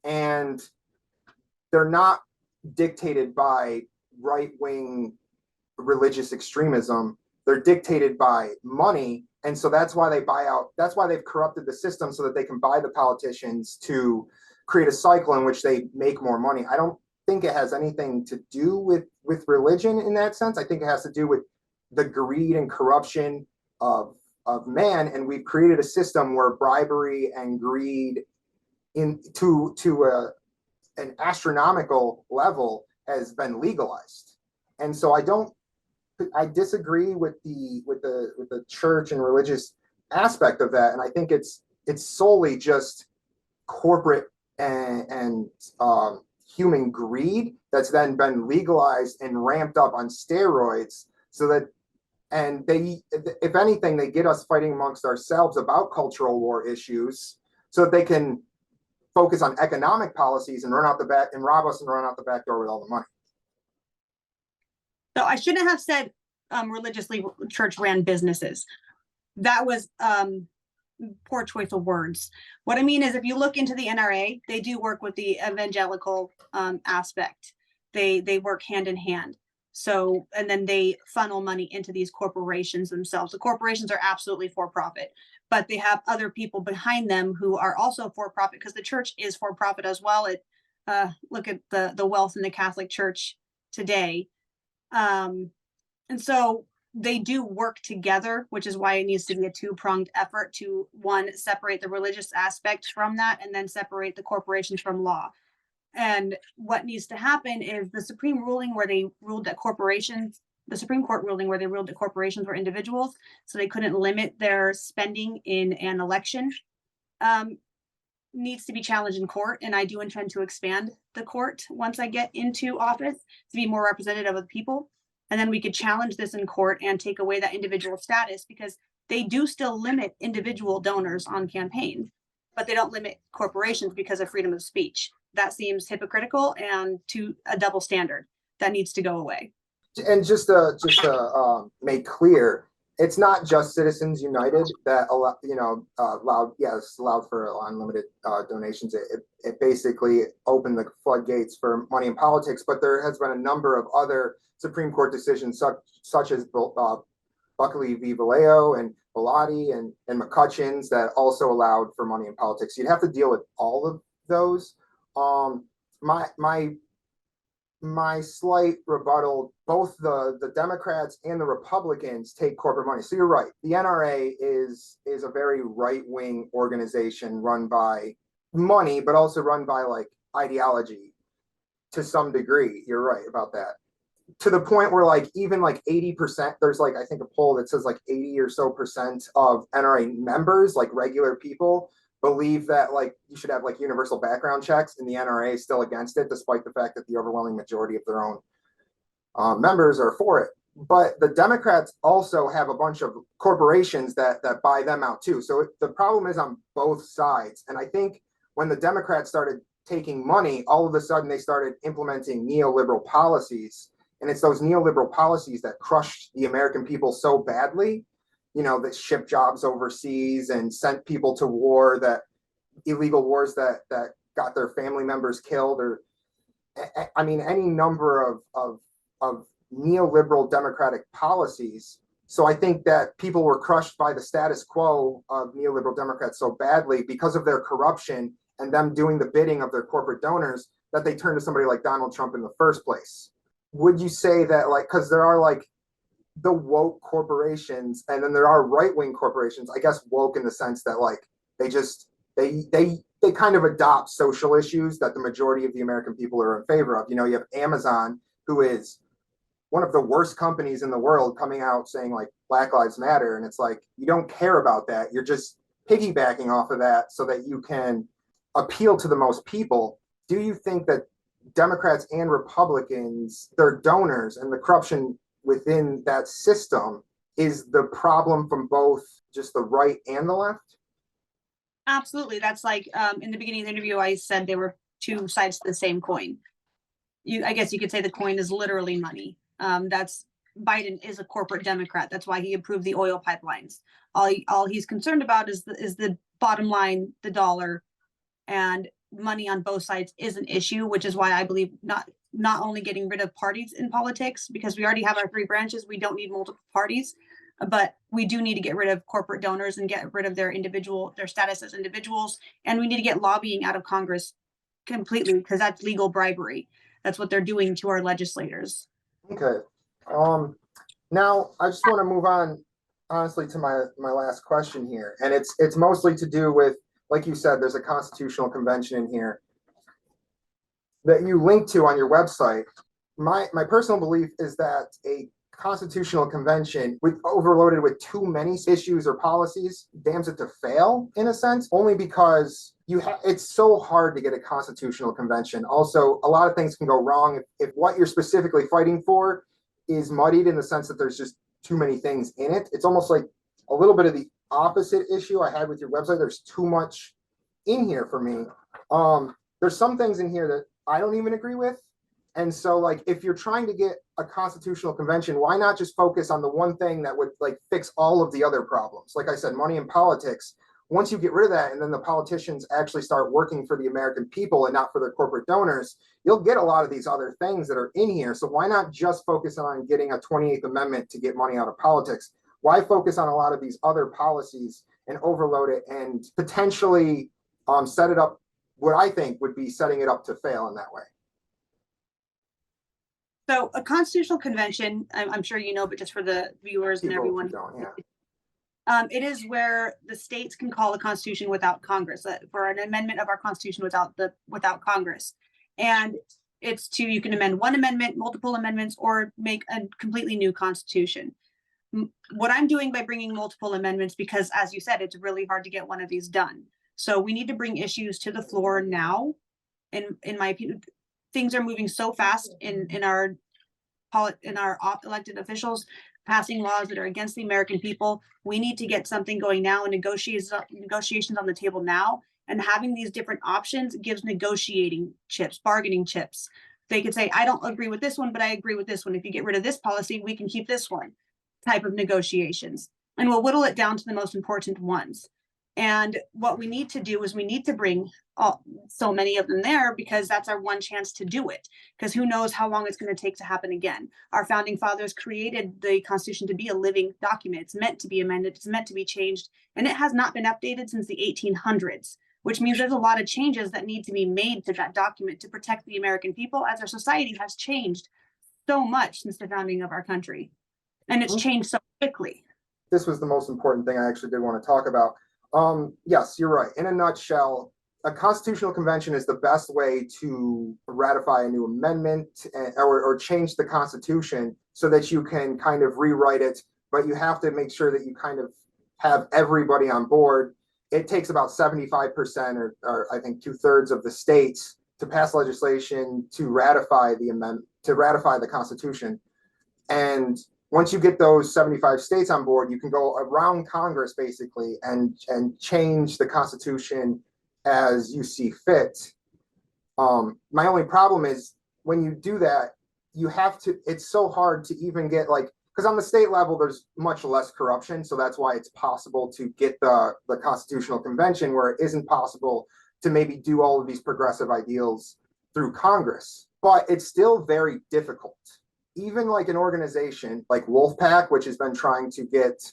and they're not dictated by right-wing religious extremism. They're dictated by money. And so that's why they buy out. That's why they've corrupted the system so that they can buy the politicians to create a cycle in which they make more money. I don't think it has anything to do with religion in that sense. I think it has to do with the greed and corruption of man. And we've created a system where bribery and greed to an astronomical level has been legalized. And so I disagree with the church and religious aspect of that. And I think it's solely just corporate and human greed that's then been legalized and ramped up on steroids, so that, and they, if anything, they get us fighting amongst ourselves about cultural war issues so that they can focus on economic policies and rob us and run out the back door with all the money. So I shouldn't have said religiously church ran businesses. That was poor choice of words. What I mean is, if you look into the NRA, they do work with the evangelical aspect. They work hand in hand. So, and then they funnel money into these corporations themselves. The corporations are absolutely for profit, but they have other people behind them who are also for profit, because the church is for profit as well. Look at the wealth in the Catholic Church today. And so they do work together, which is why it needs to be a two-pronged effort to, one, separate the religious aspect from that, and then separate the corporations from law. And what needs to happen is the Supreme ruling where they ruled that corporations, the Supreme Court ruling where they ruled that corporations were individuals, so they couldn't limit their spending in an election, needs to be challenged in court. And I do intend to expand the court once I get into office to be more representative of the people. And then we could challenge this in court and take away that individual status, because they do still limit individual donors on campaign, but they don't limit corporations because of freedom of speech. That seems hypocritical and to a double standard that needs to go away. And just to make clear, it's not just Citizens United that allowed for unlimited donations. It basically opened the floodgates for money in politics. But there has been a number of other Supreme Court decisions, such as Buckley v. Vallejo and Bellotti and McCutcheon's, that also allowed for money in politics. You'd have to deal with all of those. My slight rebuttal, both the Democrats and the Republicans take corporate money. So you're right. The NRA is a very right-wing organization run by money, but also run by like ideology to some degree. You're right about that. To the point where like even like 80%, there's like, I think a poll that says like 80 or so % of NRA members, like regular people, believe that like you should have like universal background checks, and the NRA is still against it, despite the fact that the overwhelming majority of their own members are for it. But the Democrats also have a bunch of corporations that buy them out too. So the problem is on both sides. And I think when the Democrats started taking money, all of a sudden they started implementing neoliberal policies. And it's those neoliberal policies that crushed the American people so badly, that shipped jobs overseas and sent people to war, that illegal wars that got their family members killed, or I mean, any number of neoliberal democratic policies. So I think that people were crushed by the status quo of neoliberal Democrats so badly because of their corruption and them doing the bidding of their corporate donors, that they turned to somebody like Donald Trump in the first place. Would you say that, like, because there are like the woke corporations, and then there are right-wing corporations, I guess woke in the sense that like they kind of adopt social issues that the majority of the American people are in favor of. You have Amazon, who is one of the worst companies in the world, coming out saying like Black Lives Matter, and it's like, you don't care about that, you're just piggybacking off of that so that you can appeal to the most people. Do you think that Democrats and Republicans, their donors, and the corruption within that system is the problem from both just the right and the left? Absolutely. That's like in the beginning of the interview, I said there were two sides to the same coin. I guess you could say the coin is literally money. Biden is a corporate Democrat. That's why he approved the oil pipelines. All he's concerned about is the bottom line, the dollar, and money on both sides is an issue, which is why I believe not only getting rid of parties in politics, because we already have our three branches, we don't need multiple parties, but we do need to get rid of corporate donors and get rid of their status as individuals. And we need to get lobbying out of Congress completely, because that's legal bribery. That's what they're doing to our legislators. Okay. Now I just want to move on, honestly, to my last question here. And it's mostly to do with, like you said, there's a constitutional convention in here that you link to on your website. My personal belief is that a constitutional convention overloaded with too many issues or policies damns it to fail, in a sense, only because it's so hard to get a constitutional convention. Also, a lot of things can go wrong if what you're specifically fighting for is muddied, in the sense that there's just too many things in it. It's almost like a little bit of the opposite issue I had with your website. There's too much in here for me. There's some things in here that I don't even agree with. And so, like, if you're trying to get a constitutional convention, why not just focus on the one thing that would like fix all of the other problems? Like I said, money in politics. once you get rid of that, and then the politicians actually start working for the American people and not for their corporate donors, you'll get a lot of these other things that are in here. So why not just focus on getting a 28th Amendment to get money out of politics? Why focus on a lot of these other policies and overload it and potentially set it up, what I think would be setting it up to fail in that way? So a constitutional convention, I'm sure you know, but just for the viewers and everyone, it is where the states can call a constitution without Congress, for an amendment of our constitution without Congress. And it's you can amend one amendment, multiple amendments, or make a completely new constitution. What I'm doing by bringing multiple amendments, because as you said, it's really hard to get one of these done. So we need to bring issues to the floor now. In my opinion, things are moving so fast in our elected officials passing laws that are against the American people. We need to get something going now and negotiations on the table now. And having these different options gives negotiating chips, bargaining chips. They could say, I don't agree with this one, but I agree with this one. If you get rid of this policy, we can keep this one, type of negotiations. And we'll whittle it down to the most important ones. And what we need to do is we need to bring so many of them there, because that's our one chance to do it. Because who knows how long it's going to take to happen again. Our founding fathers created the Constitution to be a living document. It's meant to be amended. It's meant to be changed. And it has not been updated since the 1800s, which means there's a lot of changes that need to be made to that document to protect the American people, as our society has changed so much since the founding of our country. And it's changed so quickly. This was the most important thing I actually did want to talk about. Yes, you're right. In a nutshell, a constitutional convention is the best way to ratify a new amendment or change the Constitution so that you can kind of rewrite it, but you have to make sure that you kind of have everybody on board. It takes about 75% or I think 2/3 of the states to pass legislation to ratify the Constitution. And once you get those 75 states on board, you can go around Congress basically and change the Constitution as you see fit. My only problem is when you do that, you have to, it's so hard to even get because on the state level, there's much less corruption. So that's why it's possible to get the Constitutional Convention, where it isn't possible to maybe do all of these progressive ideals through Congress. But it's still very difficult. Even like an organization like Wolfpack, which has been trying to get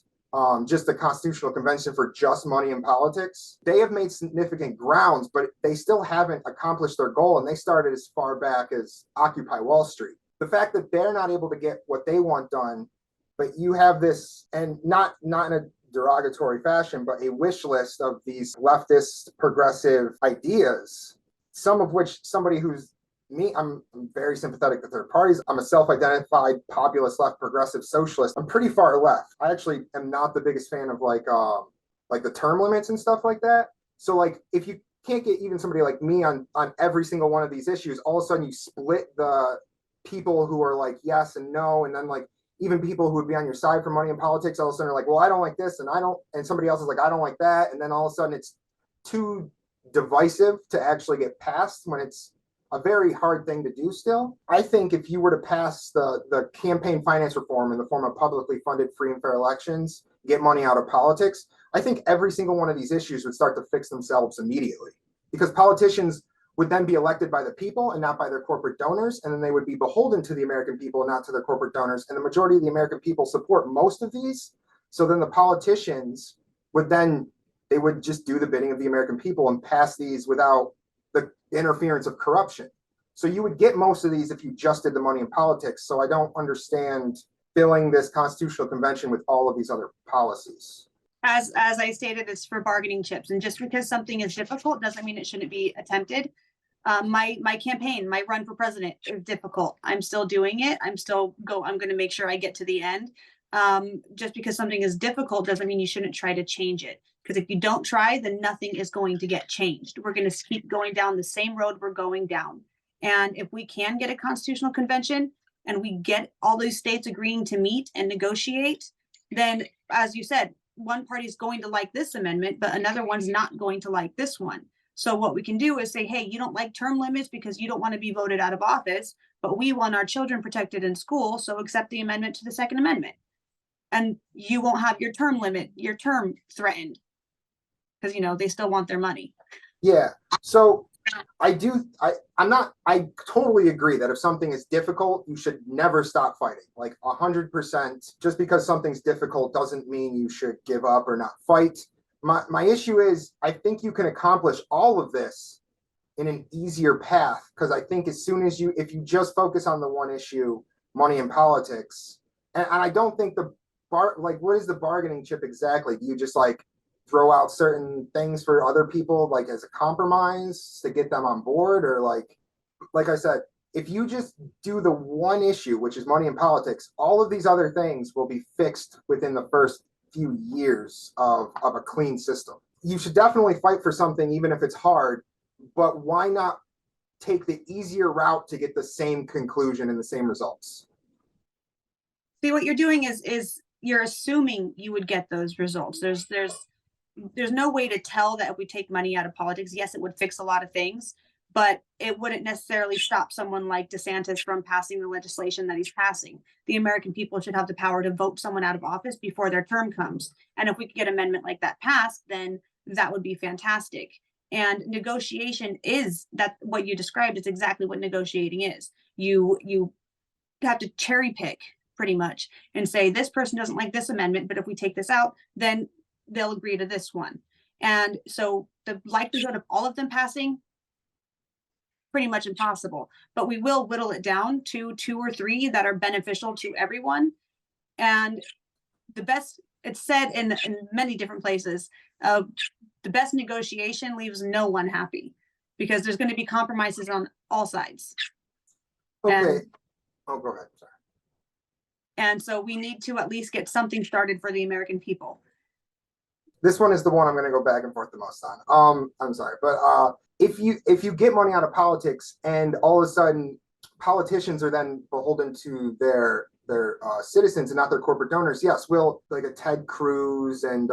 just the Constitutional Convention for just money in politics, they have made significant grounds, but they still haven't accomplished their goal. And they started as far back as Occupy Wall Street. The fact that they're not able to get what they want done, but you have this, and not in a derogatory fashion, but a wish list of these leftist progressive ideas, some of which somebody who's I'm very sympathetic to third parties. I'm a self-identified populist left progressive socialist. I'm pretty far left. I actually am not the biggest fan of like the term limits and stuff like that. So like if you can't get even somebody like me on every single one of these issues, all of a sudden you split the people who are like yes and no, and then like even people who would be on your side for money in politics all of a sudden are like, well, I don't like this and somebody else is like, I don't like that, and then all of a sudden it's too divisive to actually get passed when it's a very hard thing to do still. I think if you were to pass the campaign finance reform in the form of publicly funded free and fair elections, get money out of politics, I think every single one of these issues would start to fix themselves immediately, because politicians would then be elected by the people and not by their corporate donors. And then they would be beholden to the American people and not to their corporate donors. And the majority of the American people support most of these. So then the politicians would just do the bidding of the American people and pass these without the interference of corruption. So you would get most of these if you just did the money in politics. So I don't understand filling this Constitutional Convention with all of these other policies. As I stated, it's for bargaining chips. And just because something is difficult doesn't mean it shouldn't be attempted. My campaign, my run for president is difficult. I'm still doing it. I'm going to make sure I get to the end. Just because something is difficult doesn't mean you shouldn't try to change it. Because if you don't try, then nothing is going to get changed. We're going to keep going down the same road we're going down. And if we can get a constitutional convention and we get all these states agreeing to meet and negotiate, then, as you said, one party is going to like this amendment, but another one's not going to like this one. So what we can do is say, hey, you don't like term limits because you don't want to be voted out of office, but we want our children protected in school, so accept the amendment to the Second Amendment. And you won't have your term limit, your term threatened. because, they still want their money. Yeah. So I totally agree that if something is difficult, you should never stop fighting. Like 100%. Just because something's difficult doesn't mean you should give up or not fight. My issue is, I think you can accomplish all of this in an easier path, because I think as soon as if you just focus on the one issue, money and politics, and I don't think what is the bargaining chip exactly? Do you just like throw out certain things for other people, like as a compromise to get them on board? Or like I said, if you just do the one issue, which is money and politics, all of these other things will be fixed within the first few years of a clean system. You should definitely fight for something, even if it's hard, but why not take the easier route to get the same conclusion and the same results? See, what you're doing is you're assuming you would get those results. There's no way to tell that if we take money out of politics, yes, it would fix a lot of things, but it wouldn't necessarily stop someone like DeSantis from passing the legislation that he's passing. The American people should have the power to vote someone out of office before their term comes. And if we could get an amendment like that passed, then that would be fantastic. And negotiation is that what you described is exactly what negotiating is. You have to cherry pick pretty much and say, this person doesn't like this amendment, but if we take this out, then they'll agree to this one. And so the likelihood of all of them passing, pretty much impossible, but we will whittle it down to 2 or 3 that are beneficial to everyone. And the best, it's said in many different places, the best negotiation leaves no one happy, because there's going to be compromises on all sides. Okay. Go ahead. Sorry. And so we need to at least get something started for the American people. This one is the one I'm going to go back and forth the most on. I'm sorry, but if you get money out of politics and all of a sudden politicians are then beholden to their citizens and not their corporate donors, yes, will, like a Ted Cruz and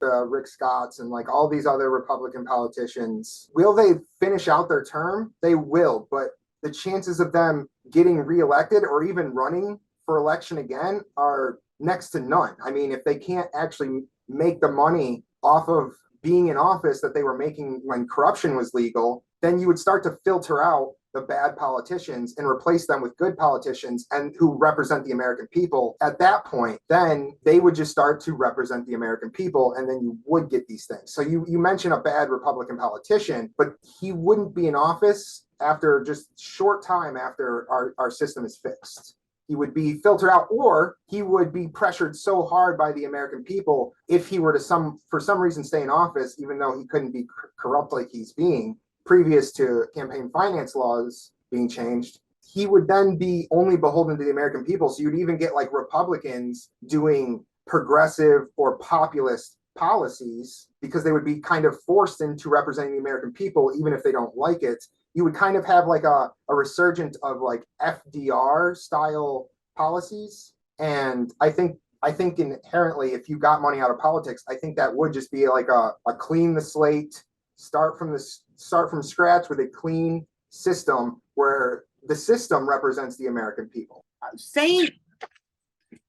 Rick Scotts and like all these other Republican politicians, will they finish out their term? They will, but the chances of them getting reelected or even running for election again are next to none. I mean, if they can't actually make the money off of being in office that they were making when corruption was legal, then you would start to filter out the bad politicians and replace them with good politicians and who represent the American people. At that point, then they would just start to represent the American people, and then you would get these things. So you mentioned a bad Republican politician, but he wouldn't be in office after just short time after our system is fixed. He would be filtered out, or he would be pressured so hard by the American people if he were to for some reason stay in office, even though he couldn't be corrupt like he's being previous to campaign finance laws being changed. He would then be only beholden to the American people. So you'd even get like Republicans doing progressive or populist policies because they would be kind of forced into representing the American people, even if they don't like it. You would kind of have like a resurgence of like FDR style policies. And I think inherently, if you got money out of politics, I think that would just be like a clean the slate, start from scratch with a clean system where the system represents the American people. Saying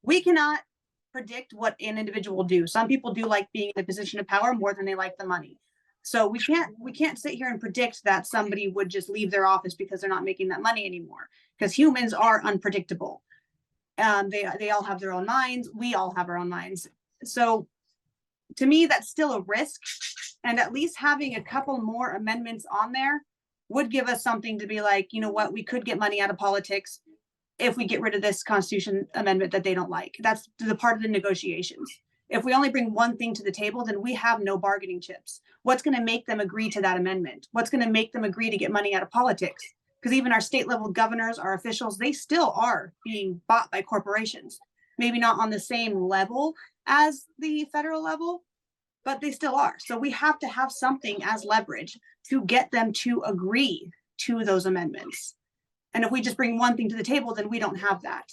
we cannot predict what an individual will do. Some people do like being in a position of power more than they like the money. So we can't sit here and predict that somebody would just leave their office because they're not making that money anymore, because humans are unpredictable. They all have their own minds. We all have our own minds. So to me, that's still a risk. And at least having a couple more amendments on there would give us something to be like, you know what, we could get money out of politics if we get rid of this Constitution amendment that they don't like. That's the part of the negotiations. If we only bring one thing to the table, then we have no bargaining chips. What's going to make them agree to that amendment? What's going to make them agree to get money out of politics? Because even our state level governors, our officials, they still are being bought by corporations. Maybe not on the same level as the federal level, but they still are. So we have to have something as leverage to get them to agree to those amendments. And if we just bring one thing to the table, then we don't have that.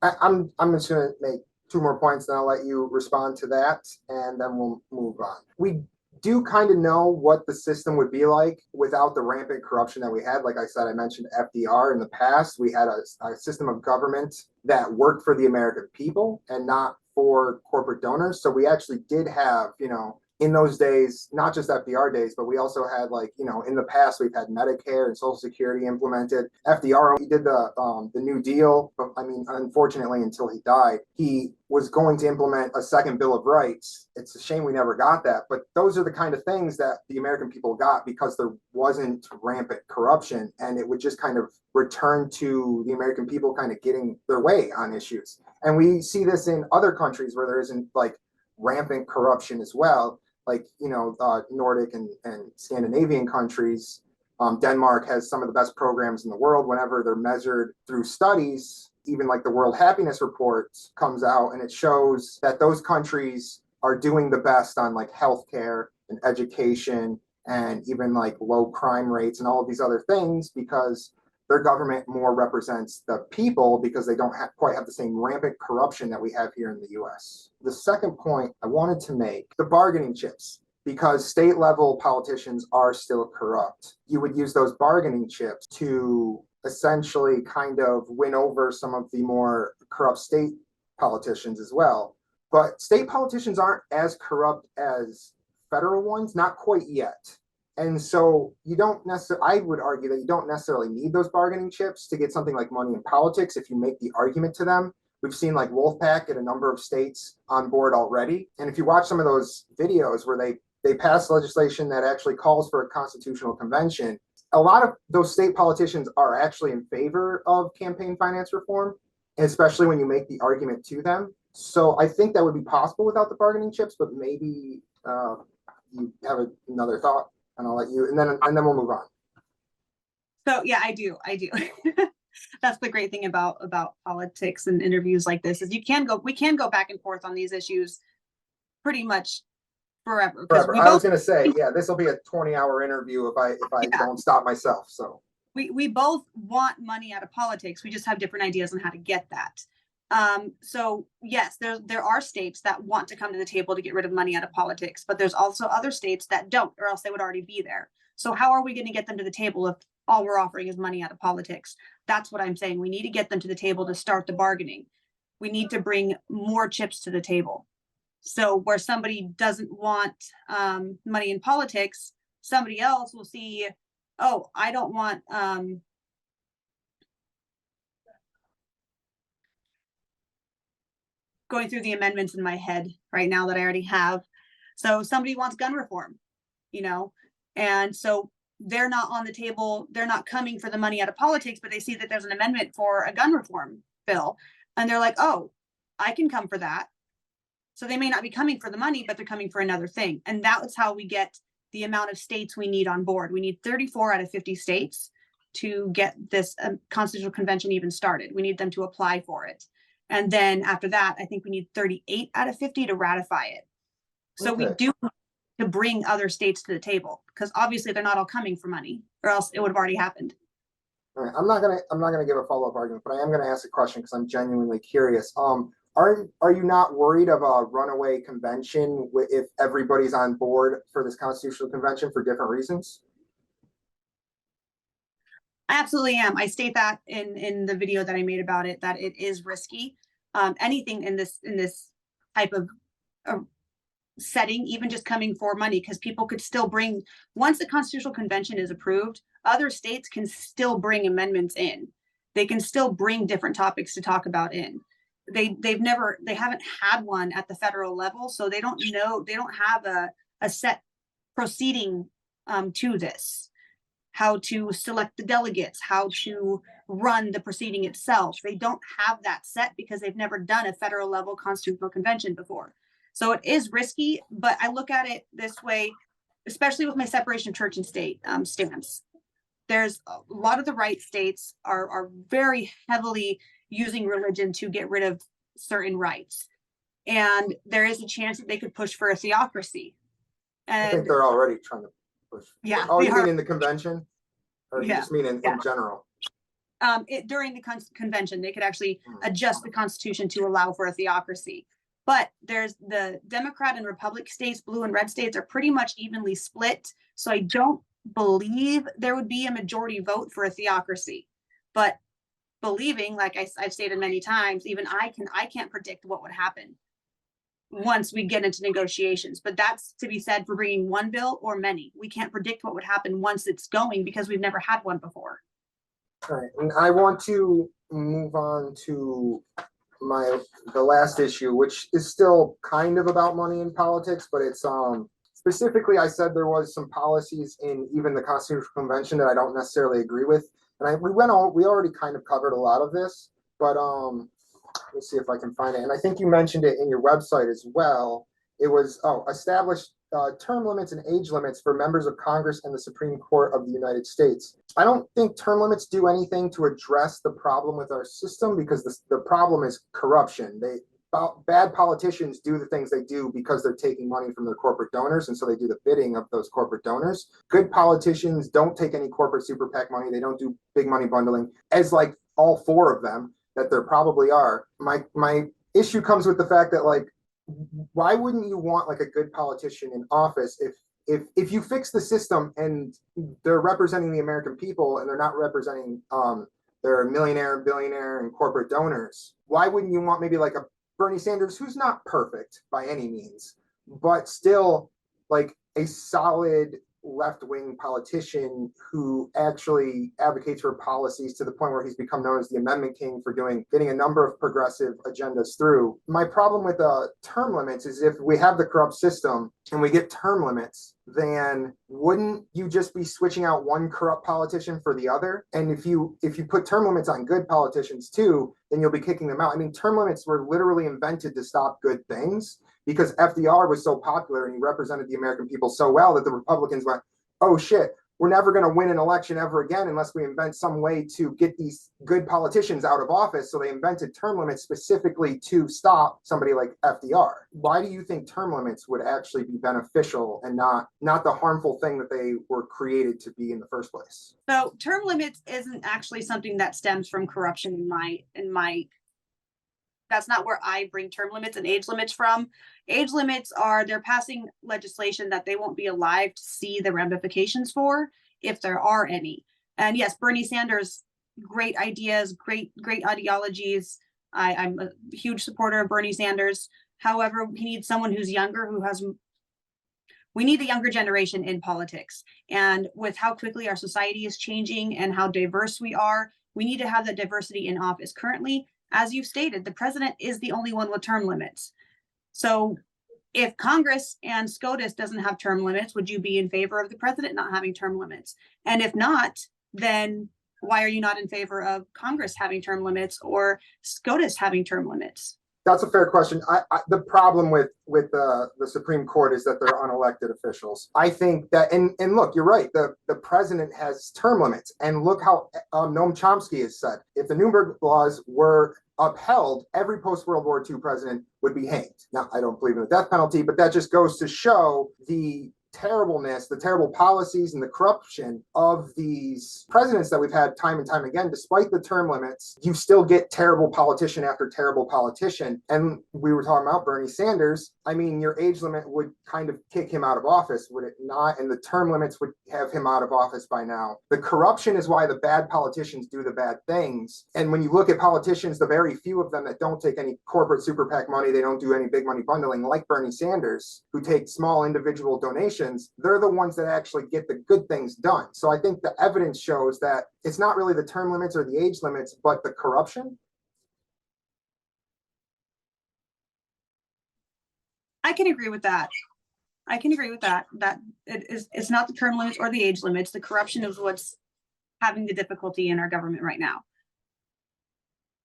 I'm just going to make 2 more points, then I'll let you respond to that, and then we'll move on. We do kind of know what the system would be like without the rampant corruption that we had. Like I said, I mentioned FDR in the past. We had a system of government that worked for the American people and not for corporate donors. So we actually did have, in those days, not just FDR days, but we also had, like, you know, in the past, we've had Medicare and Social Security implemented. FDR, he did the New Deal, but I mean, unfortunately, until he died, he was going to implement a second Bill of Rights. It's a shame we never got that, but those are the kind of things that the American people got because there wasn't rampant corruption, and it would just kind of return to the American people kind of getting their way on issues. And we see this in other countries where there isn't like rampant corruption as well, like, you know, Nordic and Scandinavian countries. Denmark has some of the best programs in the world whenever they're measured through studies. Even like the World Happiness Report comes out and it shows that those countries are doing the best on like healthcare and education and even like low crime rates and all of these other things because their government more represents the people because they don't quite have the same rampant corruption that we have here in the US. The second point I wanted to make, the bargaining chips, because state level politicians are still corrupt. You would use those bargaining chips to essentially kind of win over some of the more corrupt state politicians as well. But state politicians aren't as corrupt as federal ones, not quite yet. And so you don't necessarily, I would argue that you don't necessarily need those bargaining chips to get something like money in politics if you make the argument to them. We've seen like Wolfpack get a number of states on board already. And if you watch some of those videos where they pass legislation that actually calls for a constitutional convention, a lot of those state politicians are actually in favor of campaign finance reform, especially when you make the argument to them. So I think that would be possible without the bargaining chips, but maybe you have another thought. And I'll let you, and then we'll move on. So yeah, I do. That's the great thing about politics and interviews like this is we can go back and forth on these issues pretty much forever. I was going to say, yeah, this will be a 20-hour interview if I don't stop myself. So we both want money out of politics. We just have different ideas on how to get that. So yes, there are states that want to come to the table to get rid of money out of politics, but there's also other states that don't, or else they would already be there. So how are we going to get them to the table if all we're offering is money out of politics? That's what I'm saying. We need to get them to the table to start the bargaining. We need to bring more chips to the table. So where somebody doesn't want money in politics, somebody else will see, oh, I don't want going through the amendments in my head right now that I already have. So somebody wants gun reform, you know, and so they're not on the table. They're not coming for the money out of politics, but they see that there's an amendment for a gun reform bill. And they're like, oh, I can come for that. So they may not be coming for the money, but they're coming for another thing. And that's how we get the amount of states we need on board. We need 34 out of 50 states to get this constitutional convention even started. We need them to apply for it. And then after that, I think we need 38 out of 50 to ratify it. So we do to bring other states to the table because obviously they're not all coming for money or else it would have already happened. All right. I'm not gonna give a follow-up argument, but I am gonna ask a question because I'm genuinely curious. Are you not worried of a runaway convention if everybody's on board for this constitutional convention for different reasons? I absolutely am. I state that in the video that I made about it, that it is risky. Anything in this type of setting, even just coming for money, because people could still bring, once the constitutional convention is approved, other states can still bring amendments in. They can still bring different topics to talk about in. They haven't had one at the federal level, so they don't have a set proceeding to this. How to select the delegates, how to run the proceeding itself. They don't have that set because they've never done a federal level constitutional convention before. So it is risky, but I look at it this way, especially with my separation of church and state stance. There's a lot of the right states are very heavily using religion to get rid of certain rights. And there is a chance that they could push for a theocracy. And I think they're already trying to push. Yeah. Oh, you mean in the convention? Or you Yeah. just mean in general? During the convention, they could actually adjust the Constitution to allow for a theocracy. But there's the Democrat and Republican states, blue and red states are pretty much evenly split. So I don't believe there would be a majority vote for a theocracy. But believing, like I've stated many times, even I can't predict what would happen. once we get into negotiations. But that's to be said for bringing one bill or many. We can't predict what would happen once it's going because we've never had one before. All right, and I want to move on to the last issue, which is still kind of about money in politics, but it's specifically, I said there was some policies in even the Constitutional Convention that I don't necessarily agree with, and we already kind of covered a lot of this, but let's see if I can find it. And I think you mentioned it in your website as well. It was established term limits and age limits for members of Congress and the Supreme Court of the United States. I don't think term limits do anything to address the problem with our system, because the problem is corruption. Bad politicians do the things they do because they're taking money from their corporate donors, and so they do the bidding of those corporate donors. Good politicians don't take any corporate super PAC money. They don't do big money bundling, as like all four of them that there probably are. My issue comes with the fact that, like, why wouldn't you want like a good politician in office if you fix the system and they're representing the American people and they're not representing their millionaire, billionaire, and corporate donors? Why wouldn't you want maybe like a Bernie Sanders, who's not perfect by any means, but still like a solid left-wing politician who actually advocates for policies to the point where he's become known as the Amendment King for getting a number of progressive agendas through. My problem with term limits is if we have the corrupt system and we get term limits, then wouldn't you just be switching out one corrupt politician for the other? And if you put term limits on good politicians too, then you'll be kicking them out. I mean, term limits were literally invented to stop good things, because FDR was so popular and he represented the American people so well that the Republicans went, oh shit, we're never going to win an election ever again unless we invent some way to get these good politicians out of office. So they invented term limits specifically to stop somebody like FDR. Why do you think term limits would actually be beneficial and not the harmful thing that they were created to be in the first place? So term limits isn't actually something that stems from corruption in my that's not where I bring term limits and age limits from. Age limits they're passing legislation that they won't be alive to see the ramifications for, if there are any. And yes, Bernie Sanders, great ideas, great ideologies. I'm a huge supporter of Bernie Sanders. However, he needs someone who's younger, we need a younger generation in politics. And with how quickly our society is changing and how diverse we are, we need to have that diversity in office. Currently, as you've stated, the president is the only one with term limits. So if Congress and SCOTUS doesn't have term limits, would you be in favor of the president not having term limits? And if not, then why are you not in favor of Congress having term limits or SCOTUS having term limits? That's a fair question. The problem with the Supreme Court is that they're unelected officials. I think that, and look, you're right. The president has term limits, and look how Noam Chomsky has said, if the Nuremberg laws were upheld, every post-World War II president would be hanged. Now, I don't believe in the death penalty, but that just goes to show the terribleness, the terrible policies and the corruption of these presidents that we've had time and time again. Despite the term limits, you still get terrible politician after terrible politician. And we were talking about Bernie Sanders. I mean, your age limit would kind of kick him out of office, would it not? And the term limits would have him out of office by now. The corruption is why the bad politicians do the bad things. And when you look at politicians, the very few of them that don't take any corporate super PAC money, they don't do any big money bundling, like Bernie Sanders, who take small individual donations, they're the ones that actually get the good things done. So I think the evidence shows that it's not really the term limits or the age limits, but the corruption. I can agree with that. That it's not the term limits or the age limits. The corruption is what's having the difficulty in our government right now.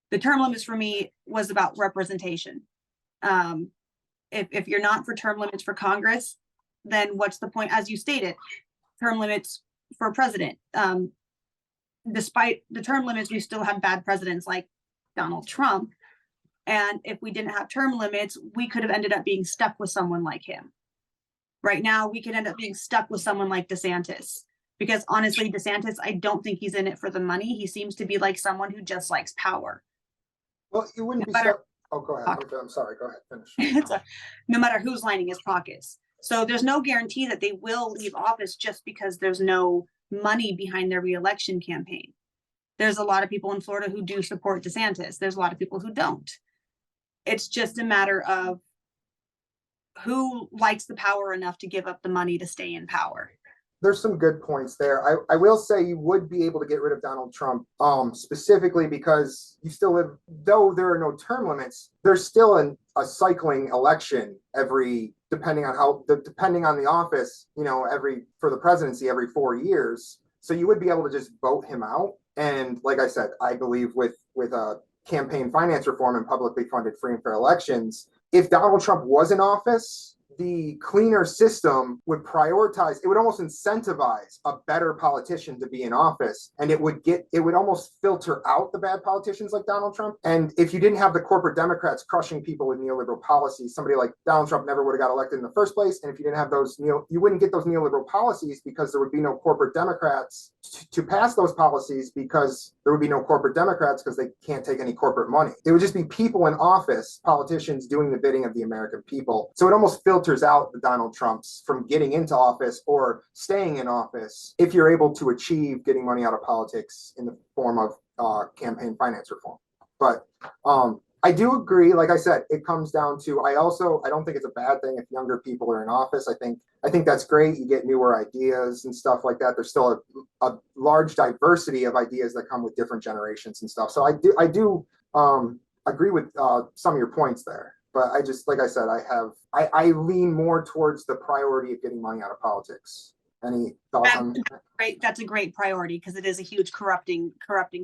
The term limits for me was about representation. If you're not for term limits for Congress, then what's the point? As you stated, term limits for president. Despite the term limits, we still have bad presidents like Donald Trump. And if we didn't have term limits, we could have ended up being stuck with someone like him. Right now, we could end up being stuck with someone like DeSantis. Because honestly, DeSantis, I don't think he's in it for the money. He seems to be like someone who just likes power. Well, you wouldn't be stuck. Oh, go ahead. Okay, I'm sorry. Go ahead. Finish. No matter who's lining his pockets. So there's no guarantee that they will leave office just because there's no money behind their reelection campaign. There's a lot of people in Florida who do support DeSantis. There's a lot of people who don't. It's just a matter of who likes the power enough to give up the money to stay in power? There's some good points there. I will say you would be able to get rid of Donald Trump, specifically because you still live, though there are no term limits, there's still a cycling election depending on the office, for the presidency every 4 years. So you would be able to just vote him out. And like I said, I believe with a campaign finance reform and publicly funded free and fair elections, if Donald Trump was in office, the cleaner system would prioritize, it would almost incentivize a better politician to be in office. And it would almost filter out the bad politicians like Donald Trump. And if you didn't have the corporate Democrats crushing people with neoliberal policies, somebody like Donald Trump never would have got elected in the first place. And if you didn't have you wouldn't get those neoliberal policies because there would be no corporate Democrats to pass those policies, because there would be no corporate Democrats because they can't take any corporate money. It would just be people in office, politicians doing the bidding of the American people. So it almost filters out the Donald Trumps from getting into office or staying in office if you're able to achieve getting money out of politics in the form of campaign finance reform. But I do agree. Like I said, it comes down to, I don't think it's a bad thing if younger people are in office. I think that's great. You get newer ideas and stuff like that. There's still a large diversity of ideas that come with different generations and stuff. So I do agree with some of your points there. But I just, like I said, I lean more towards the priority of getting money out of politics. Any thoughts on that? Right, that's a great priority because it is a huge corrupting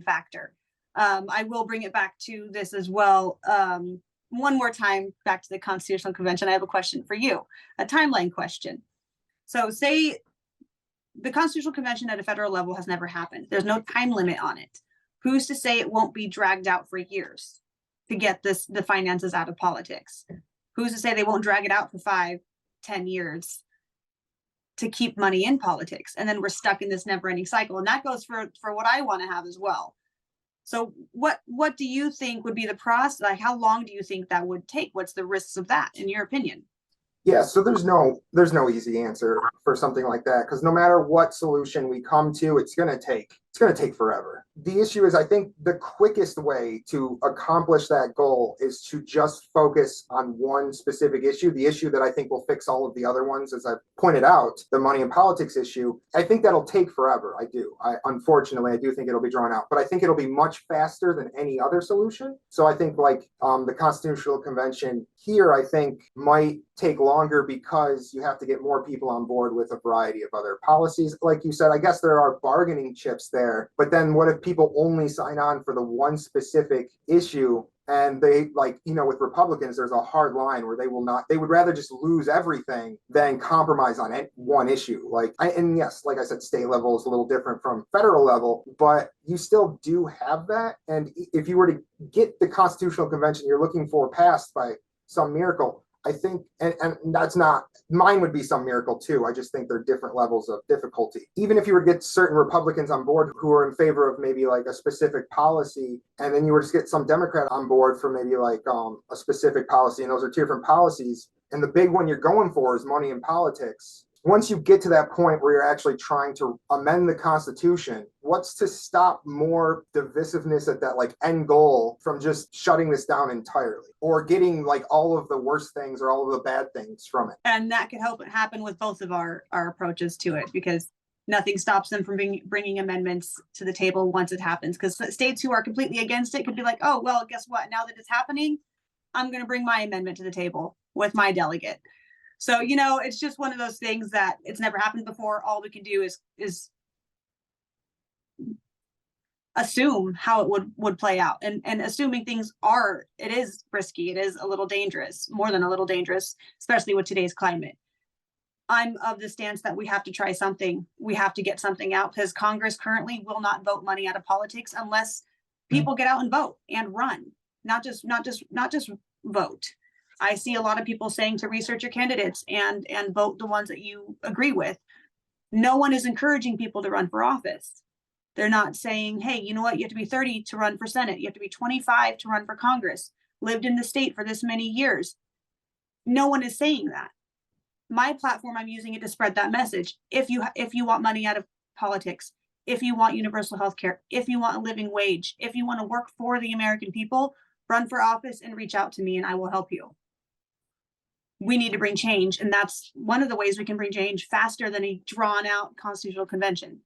factor. I will bring it back to this as well. One more time, back to the Constitutional Convention. I have a question for you, a timeline question. So say the Constitutional Convention at a federal level has never happened. There's no time limit on it. Who's to say it won't be dragged out for years to get the finances out of politics? Who's to say they won't drag it out for 5-10 years to keep money in politics? And then we're stuck in this never-ending cycle. And that goes for what I want to have as well. So what do you think would be the process? Like, how long do you think that would take? What's the risks of that, in your opinion? Yeah, so there's no easy answer for something like that, because no matter what solution we come to, it's going to take forever. The issue is, I think the quickest way to accomplish that goal is to just focus on one specific issue, the issue that I think will fix all of the other ones, as I've pointed out, the money and politics issue. I think that'll take forever. Unfortunately, I do think it'll be drawn out, but I think it'll be much faster than any other solution. So I think the Constitutional Convention here, I think might take longer because you have to get more people on board with a variety of other policies. Like you said, I guess there are bargaining chips there, but then what if people only sign on for the one specific issue? And they with Republicans, there's a hard line where they would rather just lose everything than compromise on one issue. And yes, like I said, state level is a little different from federal level, but you still do have that. And if you were to get the Constitutional Convention you're looking for passed by some miracle, I think, and that's not, mine would be some miracle too. I just think they're different levels of difficulty. Even if you were to get certain Republicans on board who are in favor of maybe like a specific policy, and then you were to get some Democrat on board for maybe a specific policy, and those are two different policies, and the big one you're going for is money in politics. Once you get to that point where you're actually trying to amend the Constitution, what's to stop more divisiveness at that end goal from just shutting this down entirely, or getting all of the worst things or all of the bad things from it? And that could help it happen with both of our approaches to it, because nothing stops them from bringing amendments to the table once it happens. Because states who are completely against it could be like, oh, well, guess what? Now that it's happening, I'm going to bring my amendment to the table with my delegate. So, it's just one of those things that it's never happened before. All we can do is assume how it would play out. And assuming things it is risky. It is a little dangerous, more than a little dangerous, especially with today's climate. I'm of the stance that we have to try something. We have to get something out, because Congress currently will not vote money out of politics unless people get out and vote and run, not just vote. I see a lot of people saying to research your candidates and vote the ones that you agree with. No one is encouraging people to run for office. They're not saying, hey, you know what? You have to be 30 to run for Senate. You have to be 25 to run for Congress. Lived in the state for this many years. No one is saying that. My platform, I'm using it to spread that message. If you want money out of politics, if you want universal health care, if you want a living wage, if you want to work for the American people, run for office and reach out to me and I will help you. we need to bring change. And that's one of the ways we can bring change faster than a drawn out constitutional convention.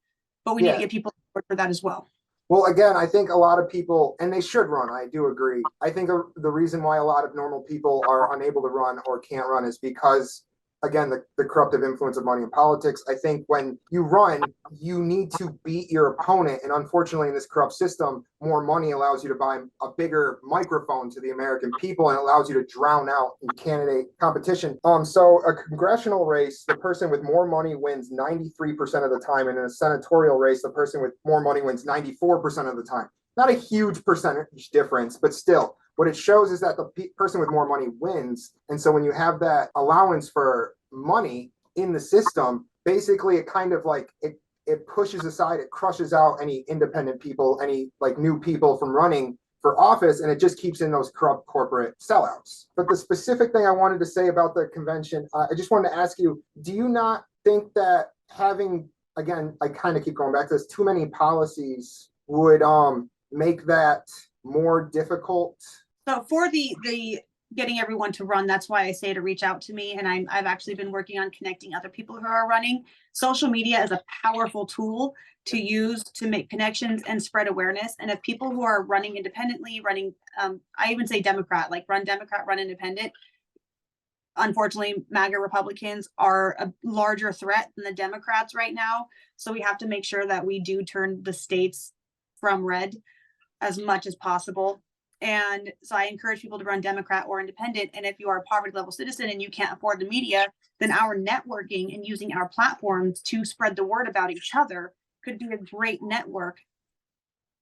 But we need to get people on board for that as well. Well, again, I think a lot of people, and they should run, I do agree. I think the reason why a lot of normal people are unable to run or can't run is because, again, the corruptive influence of money in politics. I think when you run, you need to beat your opponent. And unfortunately, in this corrupt system, more money allows you to buy a bigger microphone to the American people and allows you to drown out in candidate competition. So a congressional race, the person with more money wins 93% of the time. And in a senatorial race, the person with more money wins 94% of the time. Not a huge percentage difference, but still. What it shows is that the person with more money wins. And so when you have that allowance for money in the system, basically it kind of like it pushes aside, it crushes out any independent people, any like new people from running for office, and it just keeps in those corrupt corporate sellouts. But the specific thing I wanted to say about the convention, I just wanted to ask you, do you not think that having, again, I kind of keep going back to this, too many policies would make that more difficult? So for the getting everyone to run, that's why I say to reach out to me. And I've actually been working on connecting other people who are running. Social media is a powerful tool to use to make connections and spread awareness. And if people who are running independently, I even say Democrat, like run Democrat, run independent. Unfortunately, MAGA Republicans are a larger threat than the Democrats right now. So we have to make sure that we do turn the states from red as much as possible. And so I encourage people to run Democrat or independent. And if you are a poverty level citizen and you can't afford the media, then our networking and using our platforms to spread the word about each other could be a great network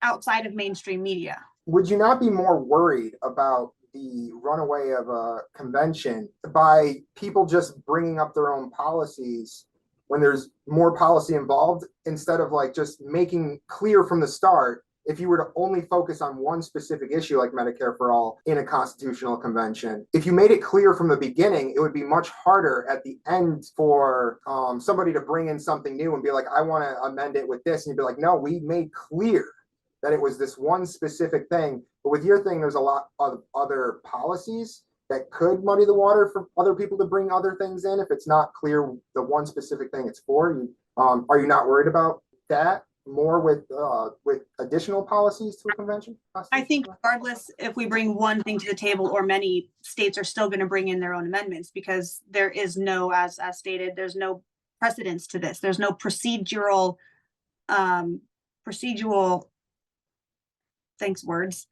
outside of mainstream media. Would you not be more worried about the runaway of a convention by people just bringing up their own policies when there's more policy involved, instead of like just making clear from the start, if you were to only focus on one specific issue like Medicare for all in a constitutional convention, if you made it clear from the beginning, it would be much harder at the end for somebody to bring in something new and be like, I want to amend it with this. And you'd be like, no, we made clear that it was this one specific thing. But with your thing, there's a lot of other policies that could muddy the water for other people to bring other things in if it's not clear the one specific thing it's for. Are you not worried about that more with additional policies to a convention? I think regardless if we bring one thing to the table or many, states are still going to bring in their own amendments, because there is no, as stated, there's no precedence to this. There's no procedural thanks words.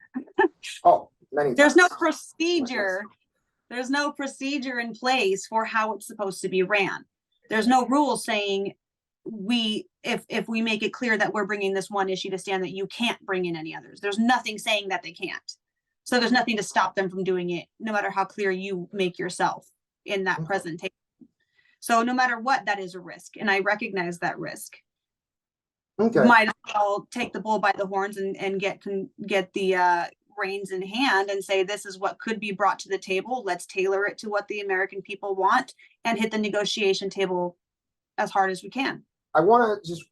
There's no procedure. There's no procedure in place for how it's supposed to be ran. There's no rule saying if we make it clear that we're bringing this one issue to stand, that you can't bring in any others. There's nothing saying that they can't. So there's nothing to stop them from doing it, no matter how clear you make yourself in that presentation. So no matter what, that is a risk. And I recognize that risk. Okay. Might as well take the bull by the horns and get the reins in hand and say, this is what could be brought to the table. Let's tailor it to what the American people want and hit the negotiation table as hard as we can. I want to just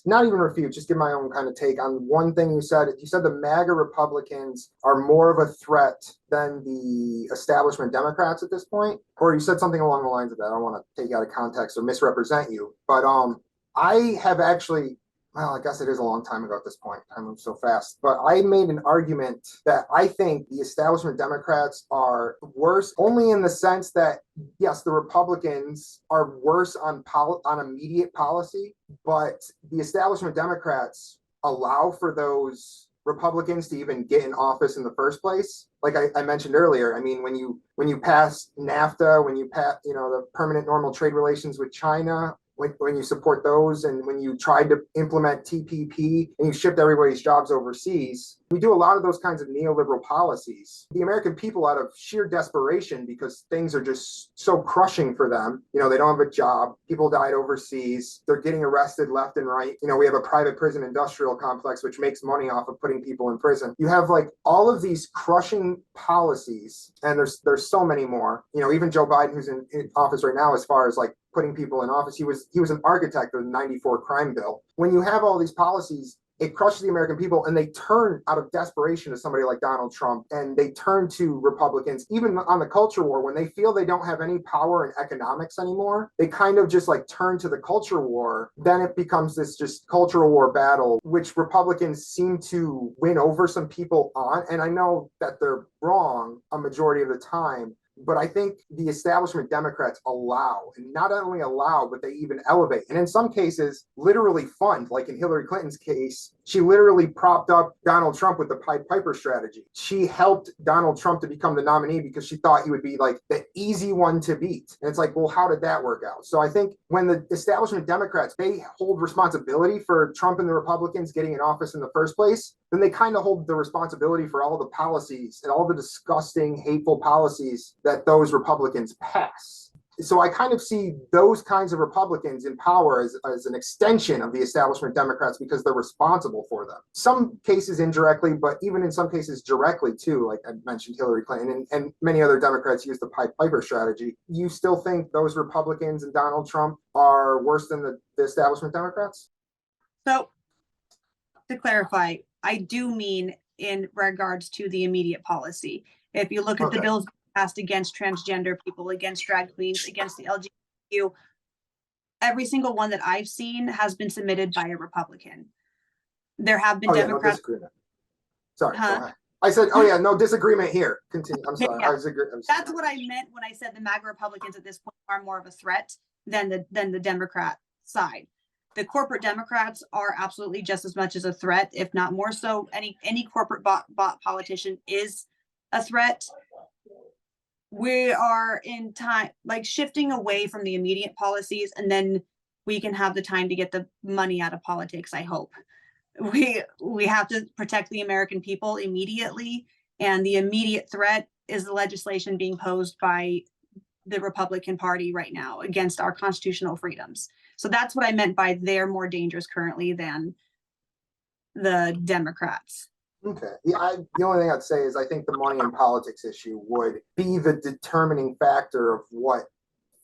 not even refute, just give my own kind of take on one thing you said. You said the MAGA Republicans are more of a threat than the establishment Democrats at this point, or you said something along the lines of that. I don't want to take out of context or misrepresent you, but I have actually, well, I guess it is a long time ago at this point. Time moves so fast. But I made an argument that I think the establishment Democrats are worse, only in the sense that, yes, the Republicans are worse on immediate policy, but the establishment Democrats allow for those Republicans to even get in office in the first place. Like I mentioned earlier, I mean, when you pass NAFTA, when you pass, the permanent normal trade relations with China, when you support those, and when you tried to implement TPP and you shipped everybody's jobs overseas, we do a lot of those kinds of neoliberal policies. The American people, out of sheer desperation, because things are just so crushing for them, they don't have a job, people died overseas, they're getting arrested left and right. We have a private prison industrial complex which makes money off of putting people in prison. You have like all of these crushing policies, and there's so many more. Even Joe Biden, who's in office right now, as far as like putting people in office, he was an architect of the '94 crime bill. When you have all these policies, it crushes the American people, and they turn out of desperation to somebody like Donald Trump, and they turn to Republicans, even on the culture war, when they feel they don't have any power in economics anymore, they kind of just like turn to the culture war. Then it becomes this just cultural war battle, which Republicans seem to win over some people on. And I know that they're wrong a majority of the time, but I think the establishment Democrats allow, and not only allow, but they even elevate. And in some cases, literally fund, like in Hillary Clinton's case, she literally propped up Donald Trump with the Pied Piper strategy. She helped Donald Trump to become the nominee because she thought he would be like the easy one to beat. And it's like, well, how did that work out? So I think when the establishment Democrats, they hold responsibility for Trump and the Republicans getting in office in the first place, then they kind of hold the responsibility for all the policies and all the disgusting, hateful policies that those Republicans pass. So I kind of see those kinds of Republicans in power as an extension of the establishment Democrats because they're responsible for them. Some cases indirectly, but even in some cases directly too, like I mentioned Hillary Clinton and many other Democrats use the Pied Piper strategy. You still think those Republicans and Donald Trump are worse than the establishment Democrats? So to clarify, I do mean in regards to the immediate policy. If you look at the bills passed against transgender people, against drag queens, against the LGBTQ, every single one that I've seen has been submitted by a Republican. There have been Democrats. No disagreement. Sorry, go ahead. I said, oh yeah, no disagreement here. Continue. I'm sorry. Yeah. That's what I meant when I said the MAGA Republicans at this point are more of a threat than the Democrat side. The corporate Democrats are absolutely just as much as a threat, if not more so. Any corporate bot politician is a threat. We are in time, like shifting away from the immediate policies, and then we can have the time to get the money out of politics. I hope we have to protect the American people immediately, and the immediate threat is the legislation being posed by the Republican Party right now against our constitutional freedoms. So that's what I meant by they're more dangerous currently than the Democrats. Okay. Yeah, the only thing I'd say is I think the money in politics issue would be the determining factor of what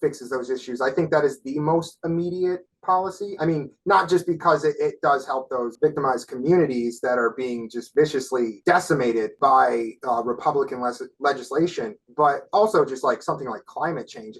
fixes those issues. I think that is the most immediate policy. I mean, not just because it does help those victimized communities that are being just viciously decimated by Republican legislation, but also just like something like climate change.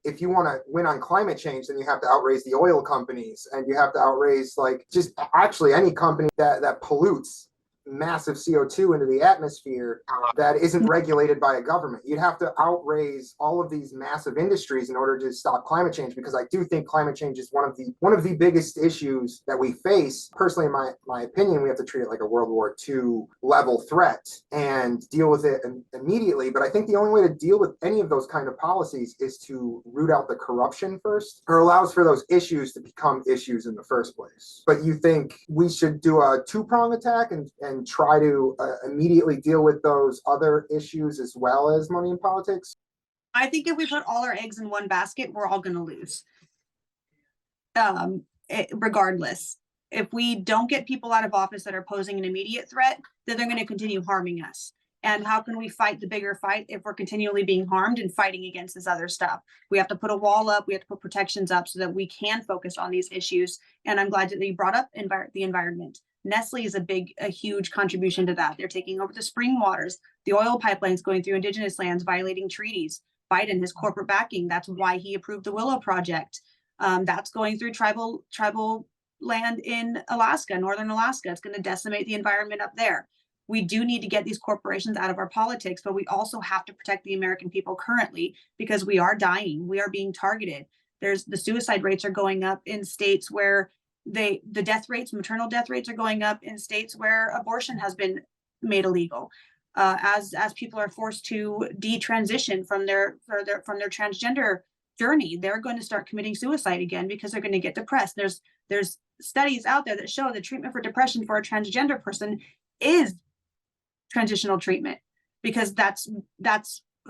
If you want to win on climate change, then you have to outraise the oil companies, and you have to outraise like just actually any company that pollutes massive CO2 into the atmosphere that isn't regulated by a government. You'd have to outraise all of these massive industries in order to stop climate change, because I do think climate change is one of the biggest issues that we face. Personally, in my opinion, we have to treat it like a World War II level threat and deal with it immediately. But I think the only way to deal with any of those kind of policies is to root out the corruption first, or allows for those issues to become issues in the first place. But you think we should do a two-prong attack and try to immediately deal with those other issues as well as money in politics? I think if we put all our eggs in one basket, we're all going to lose. Regardless, if we don't get people out of office that are posing an immediate threat, then they're going to continue harming us. And how can we fight the bigger fight if we're continually being harmed and fighting against this other stuff? We have to put a wall up. We have to put protections up so that we can focus on these issues. And I'm glad that you brought up the environment. Nestle is a huge contribution to that. They're taking over the spring waters, the oil pipelines going through indigenous lands, violating treaties. Biden, his corporate backing, that's why he approved the Willow Project. That's going through tribal land in Alaska, northern Alaska. It's going to decimate the environment up there. We do need to get these corporations out of our politics, but we also have to protect the American people currently, because we are dying. We are being targeted. The suicide rates are going up in states where the maternal death rates are going up in states where abortion has been made illegal. As people are forced to detransition from their transgender journey, they're going to start committing suicide again because they're going to get depressed. There's studies out there that show the treatment for depression for a transgender person is transitional treatment, because that's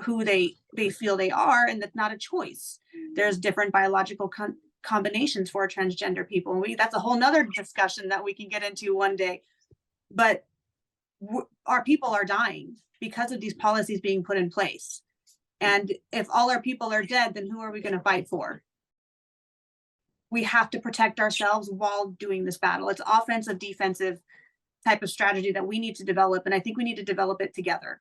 who they feel they are, and that's not a choice. There's different biological combinations for transgender people, and that's a whole nother discussion that we can get into one day. But our people are dying because of these policies being put in place, and if all our people are dead, then who are we going to fight for? we have to protect ourselves while doing this battle. It's offensive, defensive type of strategy that we need to develop. And I think we need to develop it together.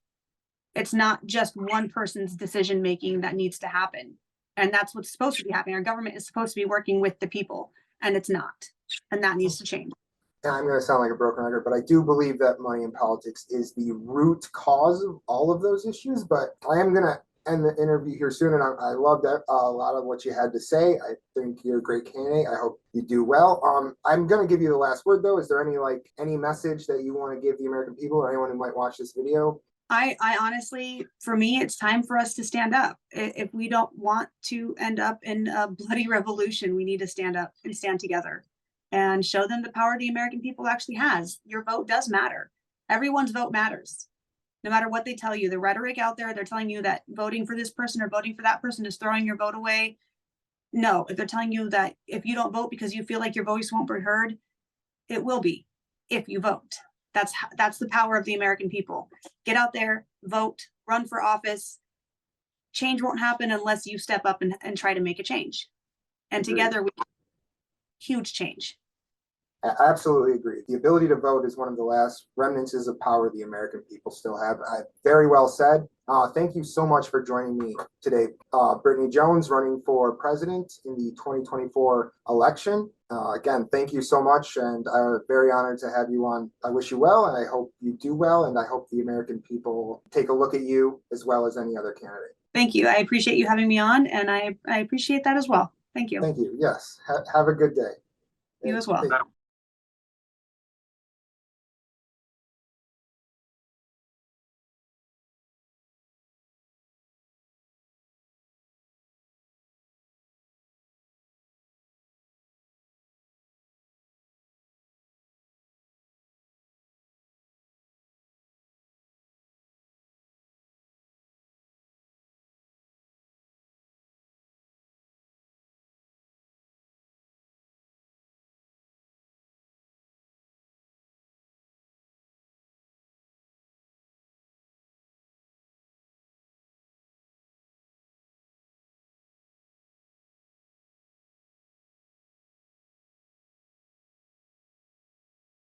It's not just one person's decision making that needs to happen. And that's what's supposed to be happening. Our government is supposed to be working with the people, and it's not. And that needs to change. And I'm going to sound like a broken record, but I do believe that money in politics is the root cause of all of those issues. But I am going to end the interview here soon, and I loved a lot of what you had to say. I think you're a great candidate. I hope you do well. I'm going to give you the last word, though. Is there any message that you want to give the American people or anyone who might watch this video? I honestly, for me, it's time for us to stand up. If we don't want to end up in a bloody revolution, we need to stand up and stand together and show them the power the American people actually has. Your vote does matter. Everyone's vote matters. No matter what they tell you, the rhetoric out there, they're telling you that voting for this person or voting for that person is throwing your vote away. No, if they're telling you that if you don't vote because you feel like your voice won't be heard, it will be if you vote. That's the power of the American people. Get out there, vote, run for office. Change won't happen unless you step up and try to make a change. And together, huge change. I absolutely agree. The ability to vote is one of the last remnants of power the American people still have. Very well said. Thank you so much for joining me today. Brittany Jones, running for president in the 2024 election. Again, thank you so much, and I'm very honored to have you on. I wish you well, and I hope you do well, and I hope the American people take a look at you as well as any other candidate. Thank you. I appreciate you having me on, and I appreciate that as well. Thank you. Thank you. Yes. Have a good day. You as well.